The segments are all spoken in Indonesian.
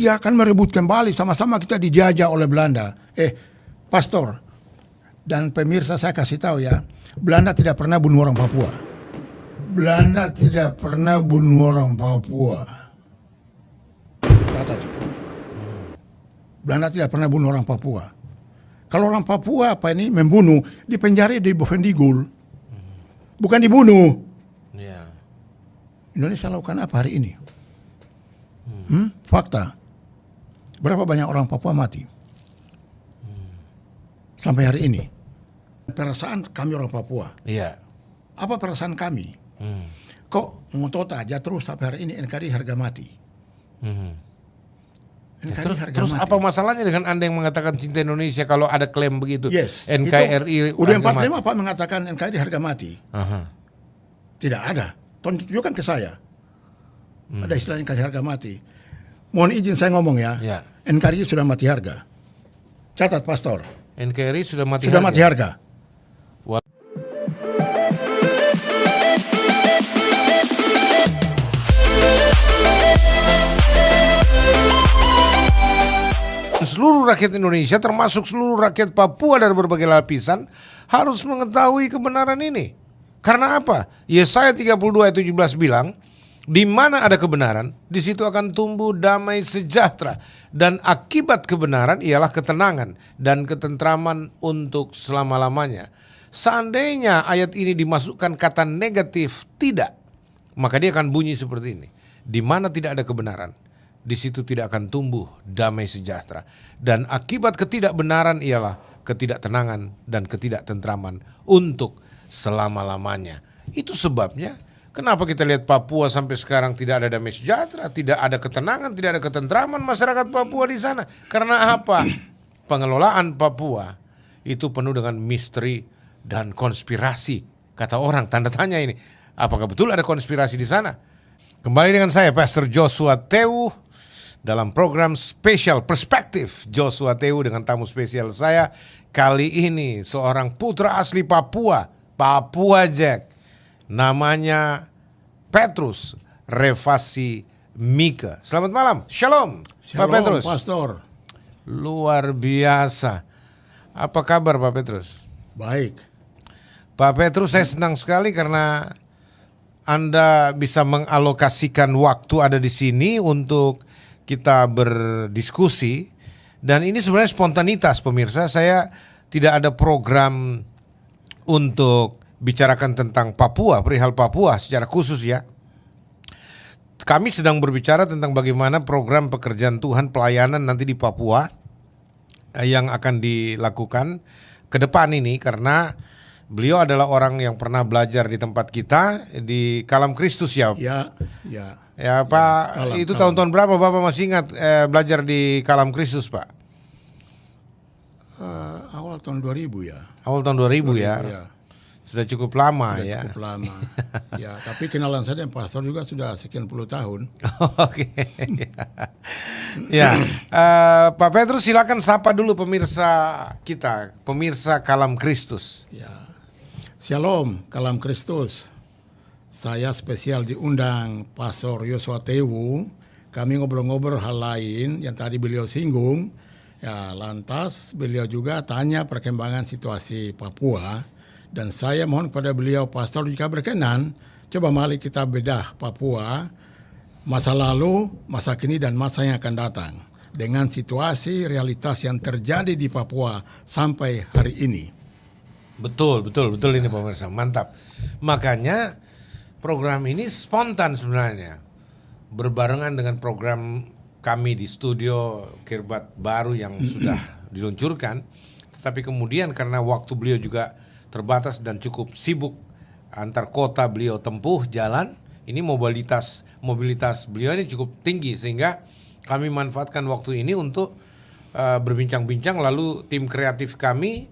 Iya, kan merebut kembali, sama-sama kita dijajah oleh Belanda. Pastor dan pemirsa, saya kasih tahu ya, Belanda tidak pernah bunuh orang Papua. Belanda tidak pernah bunuh orang Papua. Catat itu. Belanda tidak pernah bunuh orang Papua. Kalau orang Papua membunuh, dipenjara di Bovendigul. Bukan dibunuh. Ya. Indonesia lakukan apa hari ini? Fakta. Berapa banyak orang Papua mati? Sampai hari ini. Perasaan kami orang Papua. Iya. Apa perasaan kami? Kok ngotot aja terus sampai hari ini NKRI harga mati? NKRI harga Terus mati. apa masalahnya dengan Anda yang mengatakan cinta Indonesia kalau ada klaim begitu? Yes. NKRI Udah harga mati. 45 Pak mengatakan NKRI harga mati. Tidak ada. Tunjukkan ke saya. Ada istilah NKRI harga mati. Mohon izin saya ngomong ya. Ya. NKRI sudah mati harga. Catat, Pastor. NKRI sudah mati Sudah harga. mati harga. Seluruh rakyat Indonesia termasuk seluruh rakyat Papua dari berbagai lapisan harus mengetahui kebenaran ini. Karena apa? Yesaya 32 ayat 17 bilang, di mana ada kebenaran, di situ akan tumbuh damai sejahtera, dan akibat kebenaran ialah ketenangan dan ketentraman untuk selama-lamanya. Seandainya ayat ini dimasukkan kata negatif tidak, maka dia akan bunyi seperti ini. Di mana tidak ada kebenaran, di situ tidak akan tumbuh damai sejahtera, dan akibat ketidakbenaran ialah ketidaktenangan dan ketidaktentraman untuk selama-lamanya. Itu sebabnya kenapa kita lihat Papua sampai sekarang tidak ada damai sejahtera, tidak ada ketenangan, tidak ada ketentraman masyarakat Papua di sana. Karena apa? Pengelolaan Papua itu penuh dengan misteri dan konspirasi. Kata orang, tanda tanya ini. Apakah betul ada konspirasi di sana? Kembali dengan saya, Pastor Joshua Tewu, dalam program spesial Perspektif Joshua Tewu dengan tamu spesial saya. Kali ini seorang putra asli Papua, Papua Jack. Namanya Petrus Revasi Mika. Selamat malam, shalom, Pak Petrus. Pastor. Luar biasa. Apa kabar Pak Petrus? Baik. Pak Petrus, saya senang sekali karena Anda bisa mengalokasikan waktu ada di sini untuk kita berdiskusi. Dan ini sebenarnya spontanitas pemirsa. Saya tidak ada program untuk bicarakan tentang Papua, perihal Papua secara khusus ya. Kami sedang berbicara tentang bagaimana program pekerjaan Tuhan pelayanan nanti di Papua yang akan dilakukan ke depan ini, karena beliau adalah orang yang pernah belajar di tempat kita di Kalam Kristus ya. Ya. Ya Pak, itu tahun-tahun berapa Bapak masih ingat belajar di Kalam Kristus Pak? Awal tahun 2000 ya. Awal tahun 2000 ya. Sudah cukup lama ya. Cukup lama. Ya, tapi kenalan saya dengan pastor juga sudah sekian puluh tahun. Oke. Ya, Pak Petrus silakan sapa dulu pemirsa kita, pemirsa Kalam Kristus. Ya. Shalom, Kalam Kristus. Saya spesial diundang Pastor Joshua Tewu. Kami ngobrol-ngobrol hal lain yang tadi beliau singgung. Ya, lantas beliau juga tanya perkembangan situasi Papua. Dan saya mohon kepada beliau, Pastor, jika berkenan, coba mari kita bedah Papua, masa lalu, masa kini, dan masa yang akan datang. Dengan situasi realitas yang terjadi di Papua sampai hari ini. Betul ini pemirsa, mantap. Makanya program ini spontan sebenarnya. Berbarengan dengan program kami di studio Kirbat baru yang sudah diluncurkan. Tetapi kemudian karena waktu beliau juga terbatas dan cukup sibuk antar kota beliau tempuh jalan, ini mobilitas beliau ini cukup tinggi sehingga kami manfaatkan waktu ini untuk berbincang-bincang. Lalu tim kreatif kami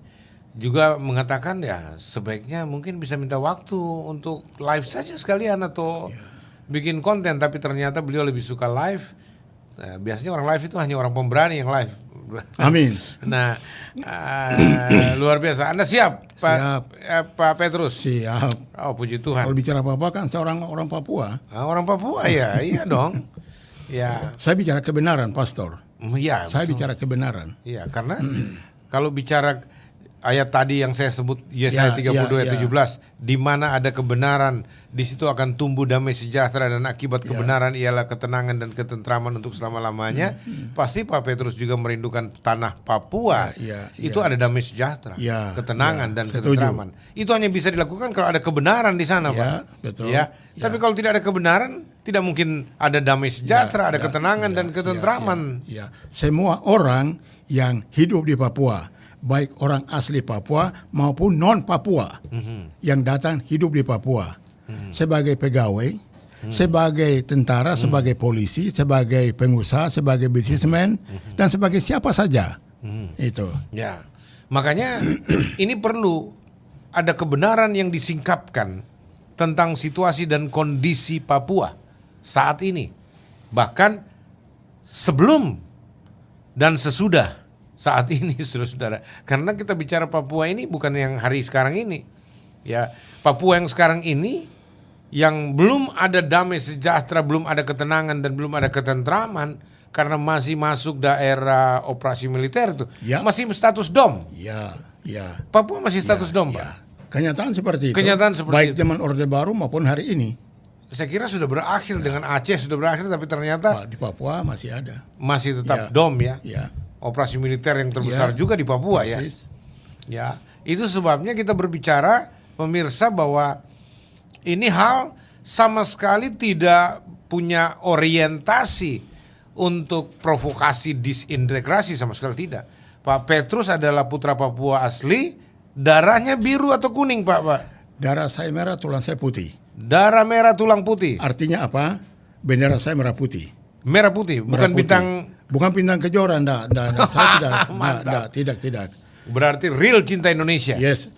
juga mengatakan ya sebaiknya mungkin bisa minta waktu untuk live saja sekalian atau bikin konten, tapi ternyata beliau lebih suka live. Biasanya orang live itu hanya orang pemberani yang live. Amin. Nah, luar biasa. Anda siap, Pak Petrus? Siap. Oh, puji Tuhan. Kalau bicara Papua kan seorang orang Papua. Orang Papua ya, iya dong. Ya, Saya bicara kebenaran, Pastor. ya. Saya betul. bicara kebenaran. Iya, karena kalau bicara ayat tadi yang saya sebut Yesaya 32 ayat 17, di mana ada kebenaran, di situ akan tumbuh damai sejahtera dan akibat kebenaran ialah ketenangan dan ketentraman untuk selama-lamanya. Pasti Pak Petrus juga merindukan tanah Papua. Itu ada damai sejahtera, ketenangan dan ketentraman. Itu hanya bisa dilakukan kalau ada kebenaran di sana, Pak. Betul. Ya. Tapi kalau tidak ada kebenaran, tidak mungkin ada damai sejahtera, ada ketenangan dan ketentraman. Semua orang yang hidup di Papua, baik orang asli Papua maupun non Papua yang datang hidup di Papua sebagai pegawai, sebagai tentara, sebagai polisi, sebagai pengusaha, sebagai bisnismen dan sebagai siapa saja. Itu. Ya. Makanya ini perlu ada kebenaran yang disingkapkan tentang situasi dan kondisi Papua saat ini. Bahkan sebelum dan sesudah saat ini, saudara-saudara. Karena kita bicara Papua ini bukan yang hari sekarang ini. Ya, Papua yang sekarang ini yang belum ada damai sejahtera, belum ada ketenangan dan belum ada ketentraman karena masih masuk daerah operasi militer itu. Masih status DOM. Papua masih status DOM, Pak. Kenyataan seperti itu. Kenyataan seperti baik itu. zaman Orde Baru maupun hari ini. Saya kira sudah berakhir dengan Aceh sudah berakhir, tapi ternyata di Papua masih ada. Masih tetap DOM ya. Operasi militer yang terbesar juga di Papua ya. Ya, itu sebabnya kita berbicara pemirsa bahwa ini hal sama sekali tidak punya orientasi untuk provokasi disintegrasi, sama sekali tidak. Pak Petrus adalah putra Papua asli, darahnya biru atau kuning, Pak? Darah saya merah, tulang saya putih. Darah merah, tulang putih. Artinya apa? Bendera saya merah putih. Merah putih, bukan bintang. Bukan bintang kejora, enggak. Saya tidak. Berarti real cinta Indonesia. Yes,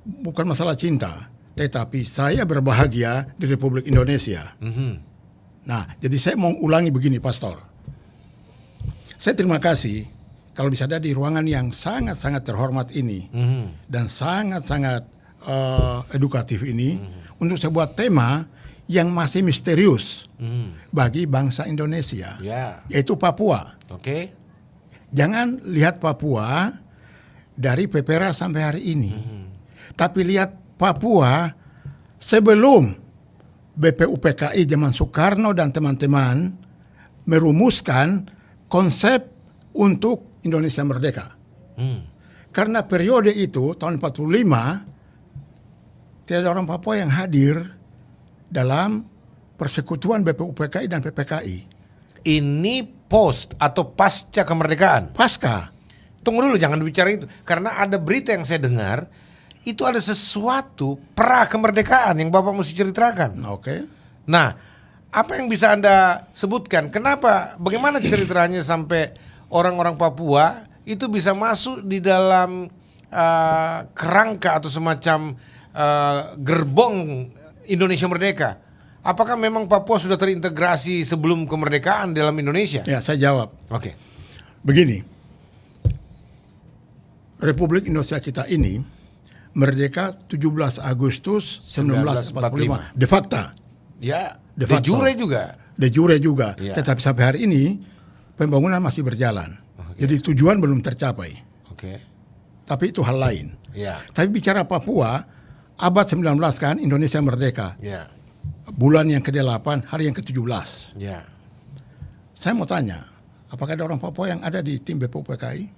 bukan masalah cinta, tetapi saya berbahagia di Republik Indonesia. Nah, jadi saya mau ulangi begini, Pastor. Saya terima kasih kalau bisa ada di ruangan yang sangat-sangat terhormat ini dan sangat-sangat edukatif ini untuk sebuah tema yang masih misterius bagi bangsa Indonesia, yaitu Papua. Jangan lihat Papua dari PPRA sampai hari ini, tapi lihat Papua sebelum BPUPKI zaman Soekarno dan teman-teman merumuskan konsep untuk Indonesia merdeka. Karena periode itu tahun 45 tidak ada orang Papua yang hadir dalam persekutuan BPUPKI dan PPKI. Ini post atau pasca kemerdekaan? Pasca. Tunggu dulu, jangan bicara itu. Karena ada berita yang saya dengar, itu ada sesuatu pra kemerdekaan yang Bapak mesti ceritakan. Nah, apa yang bisa Anda sebutkan? Kenapa, bagaimana ceritanya sampai orang-orang Papua itu bisa masuk di dalam kerangka atau semacam gerbong Indonesia Merdeka? Apakah memang Papua sudah terintegrasi sebelum kemerdekaan dalam Indonesia? Ya, saya jawab. Begini, Republik Indonesia kita ini merdeka 17 Agustus 1945. De facto. Ya, de jure juga. De jure juga. Tetapi sampai hari ini pembangunan masih berjalan. Jadi tujuan belum tercapai. Tapi itu hal lain. Tapi bicara Papua, abad 19 kan Indonesia merdeka. Bulan yang ke-8, hari yang ke-17. Saya mau tanya, apakah ada orang Papua yang ada di tim BPUPKI?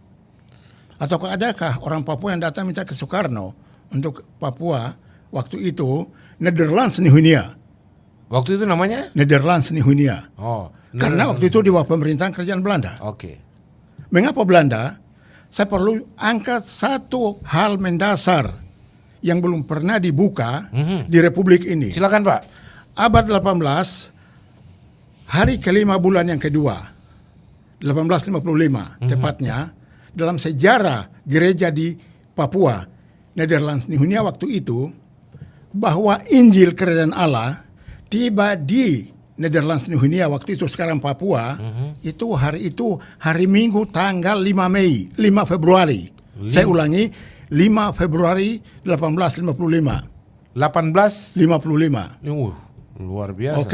Ataukah adakah orang Papua yang datang minta ke Soekarno untuk Papua waktu itu Nederlands Nihunia? Waktu itu namanya? Nederlands Nihunia. Karena waktu itu di bawah pemerintahan kerajaan Belanda. Mengapa Belanda? Saya perlu angkat satu hal mendasar yang belum pernah dibuka di Republik ini. Silakan, Pak. Abad 18, hari kelima bulan yang kedua, 1855 tepatnya, dalam sejarah gereja di Papua, Nederlands Nihunia waktu itu, bahwa Injil Kerajaan Allah tiba di Nederlands Nihunia waktu itu sekarang Papua, itu hari Minggu tanggal 5 Mei, 5 Februari. Saya ulangi, 5 Februari 1855. 1855. Luar biasa.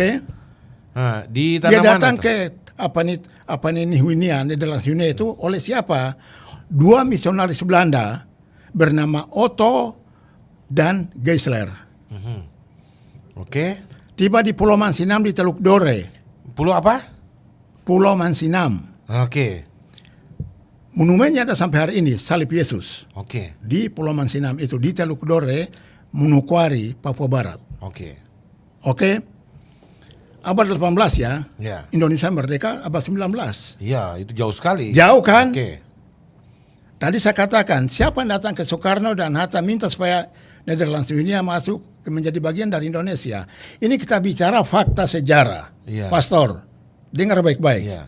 Nah, di dia datang ke apa ini Nihunia, Nederlands Hunia itu oleh siapa? Dua misionaris Belanda bernama Otto dan Geisler. Oke. Tiba di Pulau Mansinam di Teluk Dore. Pulau apa? Pulau Mansinam. Oke. Monumennya ada sampai hari ini, salib Yesus. Oke. Di Pulau Mansinam itu, di Teluk Dore, Manokwari, Papua Barat. Oke. Oke? Abad 18 ya, Ya. Indonesia merdeka abad 19. Iya, itu jauh sekali. Jauh kan? Oke. Tadi saya katakan, siapa yang datang ke Soekarno dan Hatta minta supaya Nederlands Unia masuk menjadi bagian dari Indonesia. Ini kita bicara fakta sejarah. Iya. Pastor, dengar baik-baik. Iya.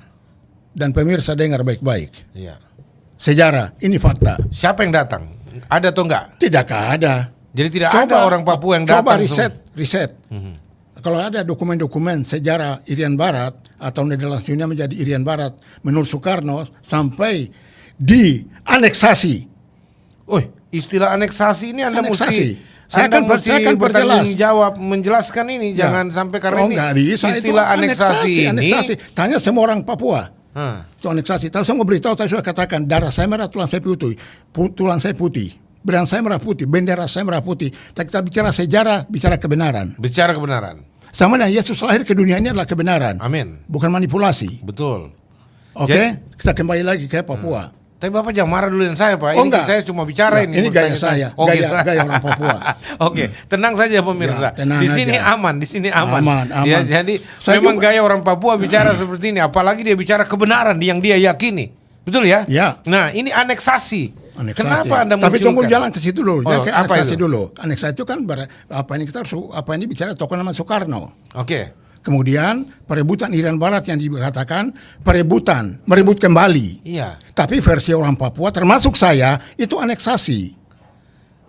Dan pemirsa dengar baik-baik. Iya. Sejarah, ini fakta. Siapa yang datang? Ada atau enggak? Tidak ada. Jadi tidak ada orang Papua yang datang. Coba riset. Kalau ada dokumen-dokumen sejarah Irian Barat atau Nederlands Unia menjadi Irian Barat menurut Soekarno sampai dianeksasi. Istilah aneksasi ini Anda Aneksasi. mesti Saya akan bertanggung perjelas. jawab menjelaskan ini, Ya. jangan sampai karena ini nggak bisa, istilah itu aneksasi ini. aneksasi. Tanya semua orang Papua. Hah. Itu aneksasi. Tahu saya mau beritahu, saya sudah katakan darah saya merah, tulang saya putih, tulang saya putih, berang saya merah putih, bendera saya merah putih. Kita bicara sejarah, bicara kebenaran. Bicara kebenaran. Sama dengan Yesus lahir ke dunia ini adalah kebenaran, Amin. bukan manipulasi. Betul. Oke, kita kembali lagi ke Papua. Tapi Bapak jangan marah dulu dengan saya, Pak. Oh, Ini enggak. saya cuma bicara Ya, ini. ini gaya bertanya-tanya. saya, gaya orang Papua. Oke, tenang saja pemirsa. Ya, tenang di sini aja. aman, di sini aman. Aman. Ya, jadi Saya memang juga- gaya orang Papua bicara seperti ini, apalagi dia bicara kebenaran yang dia yakini. Betul ya? Ya. Nah, ini aneksasi. Aneksasi. Kenapa Anda Tapi munculkan? tunggu jalan ke situ dulu. Oh, Ke apa aneksasi itu? dulu. Aneksasi itu kan apa ini bicara tokoh nama Soekarno. Oke. Kemudian perebutan Irian Barat yang dikatakan merebut kembali. Iya. Tapi versi orang Papua termasuk saya itu aneksasi.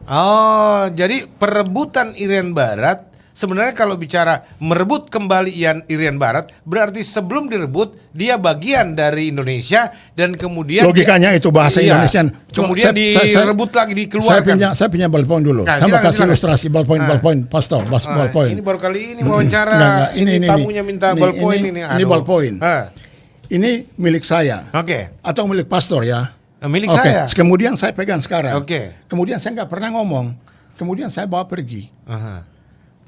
Oh, jadi perebutan Irian Barat sebenarnya kalau bicara merebut kembali Irian Barat berarti sebelum direbut dia bagian dari Indonesia dan kemudian Logikanya itu bahasa Iya. Indonesian. Kemudian direbut lagi dikeluarkan. Saya pinjam ballpoint dulu. Nah, Saya mau silakan, kasih silakan. ilustrasi ballpoint, pastor, ballpoint. Ini baru kali ini wawancara. Enggak. Ini. Tamunya minta ballpoint ini. Ini Aduh. ballpoint. Ah, Ini milik saya Oke. atau milik pastor ya. Milik Oke, saya. kemudian saya pegang sekarang. Oke. Kemudian saya nggak pernah ngomong. Kemudian saya bawa pergi. Aha.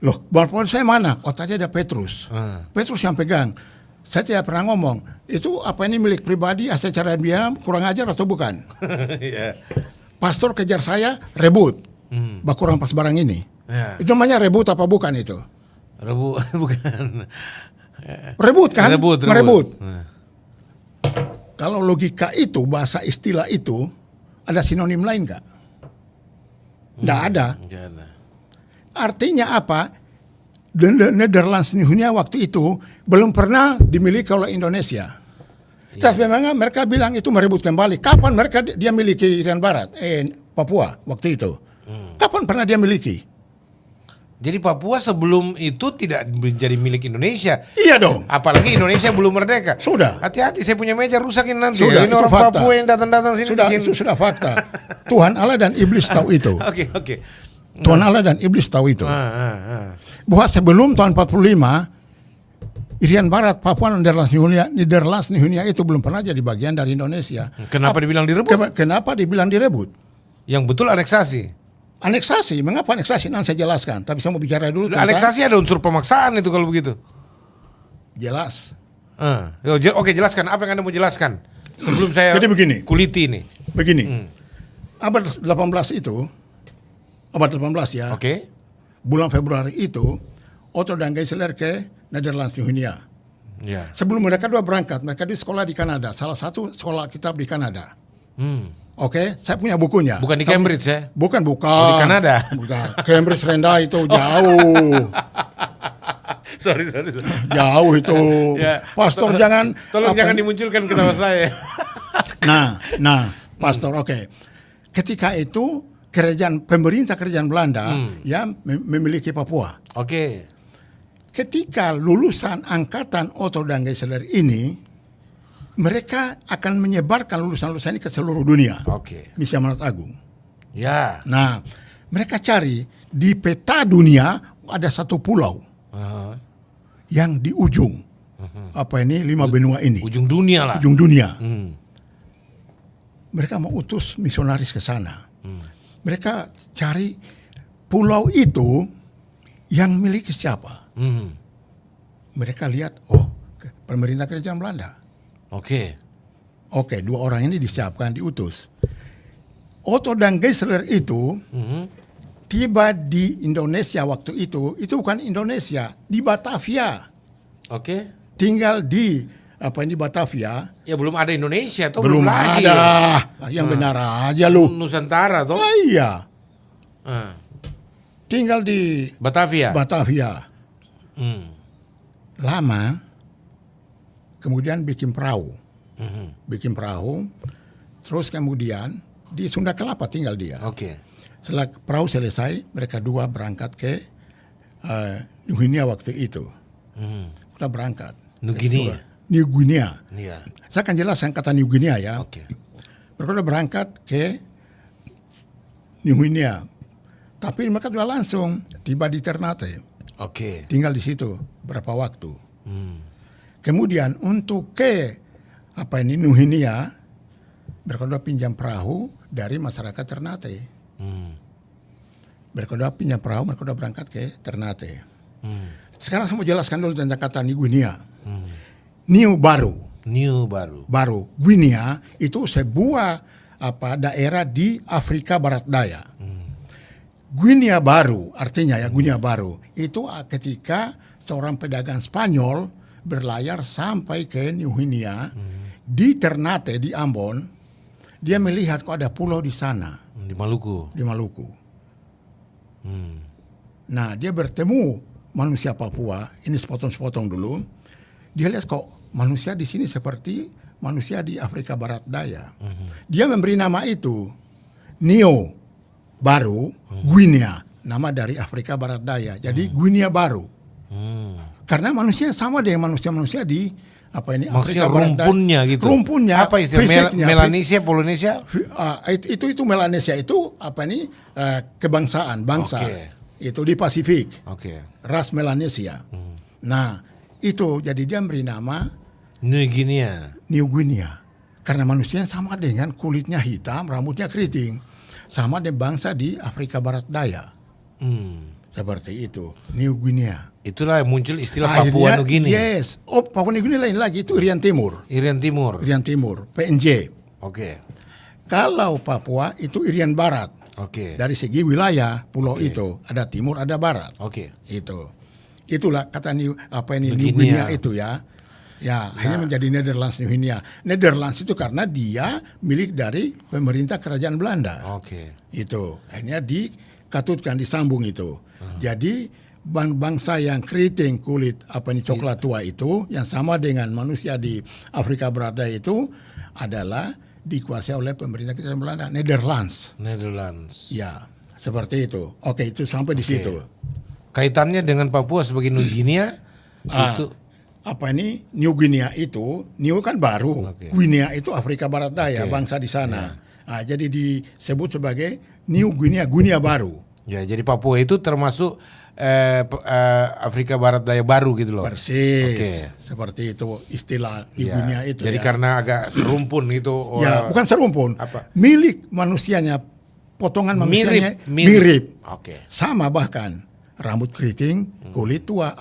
Loh, ballpoint saya mana? Oh, tadi ada Petrus. Ah. Petrus yang pegang. Saya tidak pernah ngomong. Itu apa ini milik pribadi? Secara dia kurang ajar atau bukan? Iya. Pastor kejar saya, rebut. Bak kurang pas barang ini. Ya. Itu namanya rebut apa bukan itu? Bukan. Rebut kan? Rebut. Merebut. Nah. Kalau logika itu, bahasa istilah itu, ada sinonim lain nggak? Nggak ada. Nggak ada. Artinya apa? Nederlands Unia waktu itu belum pernah dimiliki oleh Indonesia. Terus memang mereka bilang itu merebut kembali. Kapan mereka dia miliki Irian Barat? Papua waktu itu. Kapan pernah dia miliki? Jadi Papua sebelum itu tidak menjadi milik Indonesia. Iya dong. Apalagi Indonesia belum merdeka. Sudah. Hati-hati, saya punya meja rusakin nanti. Sudah, Ini itu orang fakta. Papua yang datang-datang sini. Sudah, bikin- itu sudah fakta. Tuhan Allah dan iblis tahu itu. Oke. Tuhan Allah dan iblis tahu itu. Ah. Bahwa sebelum tahun 45 Irian Barat, Papua, Nederlands Unia itu belum pernah jadi bagian dari Indonesia. Kenapa dibilang direbut? Kenapa dibilang direbut? Yang betul aneksasi. Aneksasi, mengapa aneksasi? Nanti saya jelaskan. Tapi saya mau bicara dulu tentang Aneksasi ada unsur pemaksaan itu kalau begitu. jelas. Oke, jelaskan apa yang Anda mau jelaskan sebelum saya Jadi begini. kuliti ini. Begini, abad 18 itu, abad 18 ya, Oke. bulan Februari itu, Otto dan Geisler ke Nederlands Unia. Ya. Sebelum mereka dua berangkat, mereka di sekolah di Kanada, salah satu sekolah kitab di Kanada. Oke, saya punya bukunya. Bukan di Saya Cambridge ya? Bukan. Oh, di Kanada? Bukan. Cambridge rendah itu jauh. Sorry. Jauh itu. Ya. Pastor jangan. Tolong apa- jangan dimunculkan ketawa saya. Nah, pastor, oke. Ketika itu pemerintah kerajaan Belanda ya memiliki Papua. Oke. Ketika lulusan angkatan Otto dan Geisler ini, mereka akan menyebarkan lulusan-lulusan ini ke seluruh dunia. Oke. Misi Amanat Agung. Ya. Nah, mereka cari di peta dunia ada satu pulau Aha. yang di ujung lima benua ini, Ujung dunia lah. ujung dunia. Mereka mau utus misionaris ke sana. Mereka cari pulau itu yang milik siapa. Mereka lihat, pemerintah kerajaan Belanda. Oke. Dua orang ini disiapkan, diutus. Otto dan Geisler itu tiba di Indonesia waktu itu bukan Indonesia, di Batavia. Oke. Tinggal di Batavia. Ya belum ada Indonesia toh, Belum lagi. ada. Yang benar aja lu. Nusantara toh. Iya. Tinggal di Batavia. Lama. Kemudian bikin perahu. Terus kemudian di Sunda Kelapa tinggal dia. Oke. Setelah perahu selesai, mereka dua berangkat ke New Guinea waktu itu. Kita berangkat. New Guinea. New Guinea. Iya. Saya akan jelaskan kata New Guinea ya. Oke. Mereka udah berangkat ke New Guinea. Tapi mereka sudah langsung tiba di Ternate. Oke. Tinggal di situ berapa waktu. Kemudian untuk ke New Guinea, mereka sudah pinjam perahu dari masyarakat Ternate. Mereka sudah pinjam perahu, mereka sudah berangkat ke Ternate. Sekarang saya mau jelaskan dulu tentang kata New Guinea. New baru. Guinea itu sebuah daerah di Afrika Barat Daya. Guinea baru, artinya Guinea baru itu ketika seorang pedagang Spanyol berlayar sampai ke New Guinea di Ternate di Ambon, dia melihat kok ada pulau di sana. Di Maluku. Nah, dia bertemu manusia Papua, ini sepotong-sepotong dulu. Dia lihat kok manusia di sini seperti manusia di Afrika Barat Daya. Dia memberi nama itu Neo baru, Guinea, nama dari Afrika Barat Daya. Jadi Guinea baru. Karena manusia sama dengan manusia-manusia di Maksudnya Afrika Barat Daya. rumpunnya gitu. Rumpunnya. Apa istilah fisiknya, Melanesia, Polinesia? Itu Melanesia itu kebangsaan, bangsa. Oke. Itu di Pasifik. Oke. Ras Melanesia. Nah, itu jadi dia beri nama New Guinea. New Guinea. Karena manusia sama dengan kulitnya hitam, rambutnya keriting. Sama dengan bangsa di Afrika Barat Daya. Seperti itu, New Guinea. Itulah yang muncul istilah Papua New Guinea. Yes. Papua New Guinea lain lagi, itu Irian Timur. Irian Timur. PNJ. Oke. Kalau Papua itu Irian Barat. Oke. Dari segi wilayah pulau itu ada timur, ada barat. Oke. Itulah kata New Guinea. Guinea itu ya. Ya, akhirnya menjadi Netherlands New Guinea. Netherlands itu karena dia milik dari pemerintah kerajaan Belanda. Oke. Itu akhirnya dikatutkan, disambung itu. Jadi bangsa yang keriting kulit coklat tua itu yang sama dengan manusia di Afrika Barat Daya itu adalah dikuasai oleh pemerintah kerajaan Belanda, Netherlands. Ya, seperti itu. Oke, itu sampai di situ. Kaitannya dengan Papua sebagai New Guinea itu New Guinea itu, New kan baru. Guinea itu Afrika Barat Daya, bangsa di sana. Jadi disebut sebagai New Guinea, Guinea baru. Ya, jadi Papua itu termasuk Afrika Barat Daya baru gitu loh. Persis. Seperti itu istilah New Guinea itu. Jadi karena agak serumpun gitu. Ya, bukan serumpun. Apa? Milik manusianya, potongan manusianya mirip. Sama bahkan rambut keriting, kulit tua,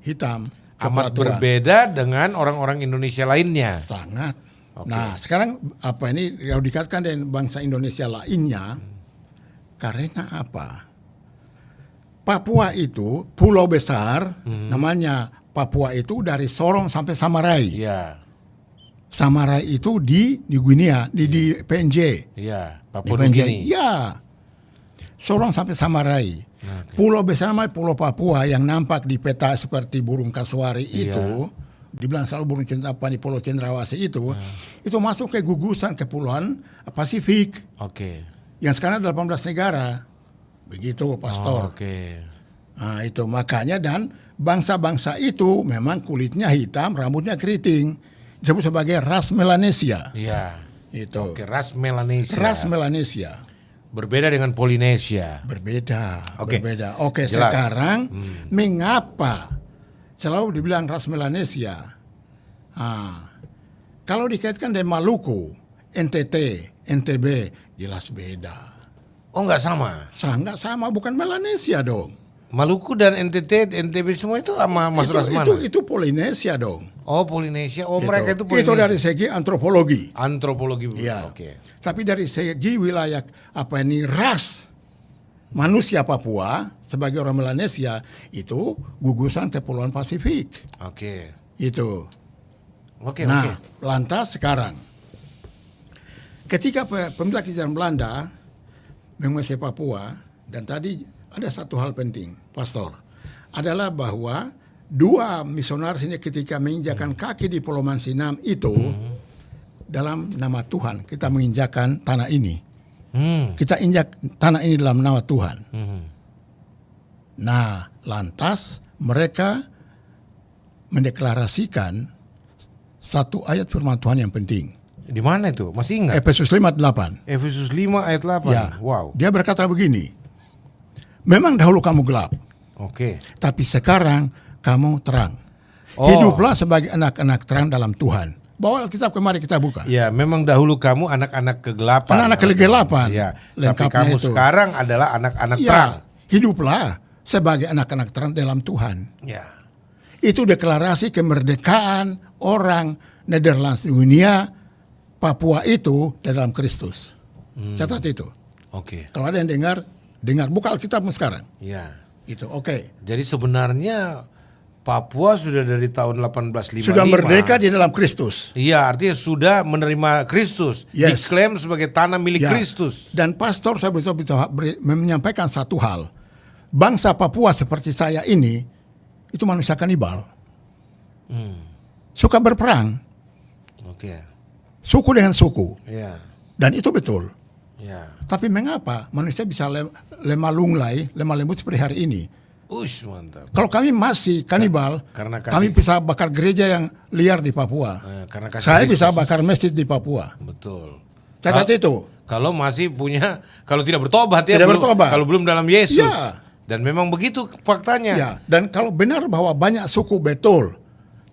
hitam. Amat berbeda dengan orang-orang Indonesia lainnya. Sangat. Nah, sekarang kalau dikatakan dengan bangsa Indonesia lainnya, karena apa? Papua itu pulau besar, namanya Papua itu dari Sorong sampai Samarai. Iya. Samarai itu di Guinea, di PNJ. Iya, Papua New Guinea. Iya. Sorong sampai Samarai. Pulau besar namanya Pulau Papua yang nampak di peta seperti burung kasuari itu, dibilang selalu burung di Pulau Cendrawasih itu masuk ke gugusan kepulauan Pasifik. Yang sekarang ada 18 negara. Begitu, Pastor. Nah, itu makanya dan bangsa-bangsa itu memang kulitnya hitam, rambutnya keriting. Disebut sebagai ras Melanesia. Iya. Itu. Ras Melanesia. Ras Melanesia. Berbeda dengan Polinesia. Berbeda. Oke, sekarang mengapa selalu dibilang ras Melanesia. Kalau dikaitkan dengan Maluku, NTT, NTB, jelas beda. Oh, nggak sama. Nggak sama, bukan Melanesia dong. Maluku dan NTT, NTB semua itu sama masuk ras mana? Itu Polinesia dong. Oh, Polinesia. Oh, mereka itu Itu Polinesia. dari segi antropologi. Antropologi. Ya. Oke. Tapi dari segi wilayah ras manusia Papua sebagai orang Melanesia itu gugusan Kepulauan Pasifik. Oke. Itu. Oke. Lantas sekarang ketika pembelajaran Belanda menguasai Papua, dan tadi ada satu hal penting, Pastor, adalah bahwa dua misionaris ini ketika menginjakan kaki di Pulau Mansinam itu dalam nama Tuhan kita menginjakan tanah ini. Kita injak tanah ini dalam nama Tuhan. Nah, lantas mereka mendeklarasikan satu ayat firman Tuhan yang penting. Di mana itu? Masih ingat? Efesus 5:8. Efesus 5 ayat 8. Ya. Wow. Dia berkata begini, memang dahulu kamu gelap, Oke. tapi sekarang kamu terang. Oh. Hiduplah sebagai anak-anak terang dalam Tuhan. Bawa Alkitab kemari kita buka. Ya, memang dahulu kamu anak-anak kegelapan. Anak-anak kegelapan. Ya, tapi Lengkapnya kamu itu. sekarang adalah anak-anak Ya, terang. hiduplah sebagai anak-anak terang dalam Tuhan. Ya. Itu deklarasi kemerdekaan orang Nederlands dunia, Papua itu dalam Kristus. Catat itu. Oke. Kalau ada yang dengar buka Alkitabmu sekarang. Ya. Itu oke. Jadi sebenarnya Papua sudah dari tahun 1855. Sudah merdeka di dalam Kristus. Iya, artinya sudah menerima Kristus. Yes. Diklaim sebagai tanah milik Ya. Kristus. Dan pastor saya menyampaikan satu hal. Bangsa Papua seperti saya ini itu manusia kanibal. Suka berperang, Oke. suku dengan suku. Ya. Dan itu betul. Ya. Tapi mengapa manusia bisa lemah lunglai, lemah lembut seperti hari ini? Ush, mantap. Kalau kami masih kanibal, Karena kami bisa bakar gereja yang liar di Papua. Karena kasih Saya Kristus. bisa bakar masjid di Papua. Betul. Catat itu. Kalau masih punya, kalau tidak bertobat ya, Tidak bertobat. kalau belum dalam Yesus. Ya. Dan memang begitu faktanya. Ya, dan kalau benar bahwa banyak suku betul,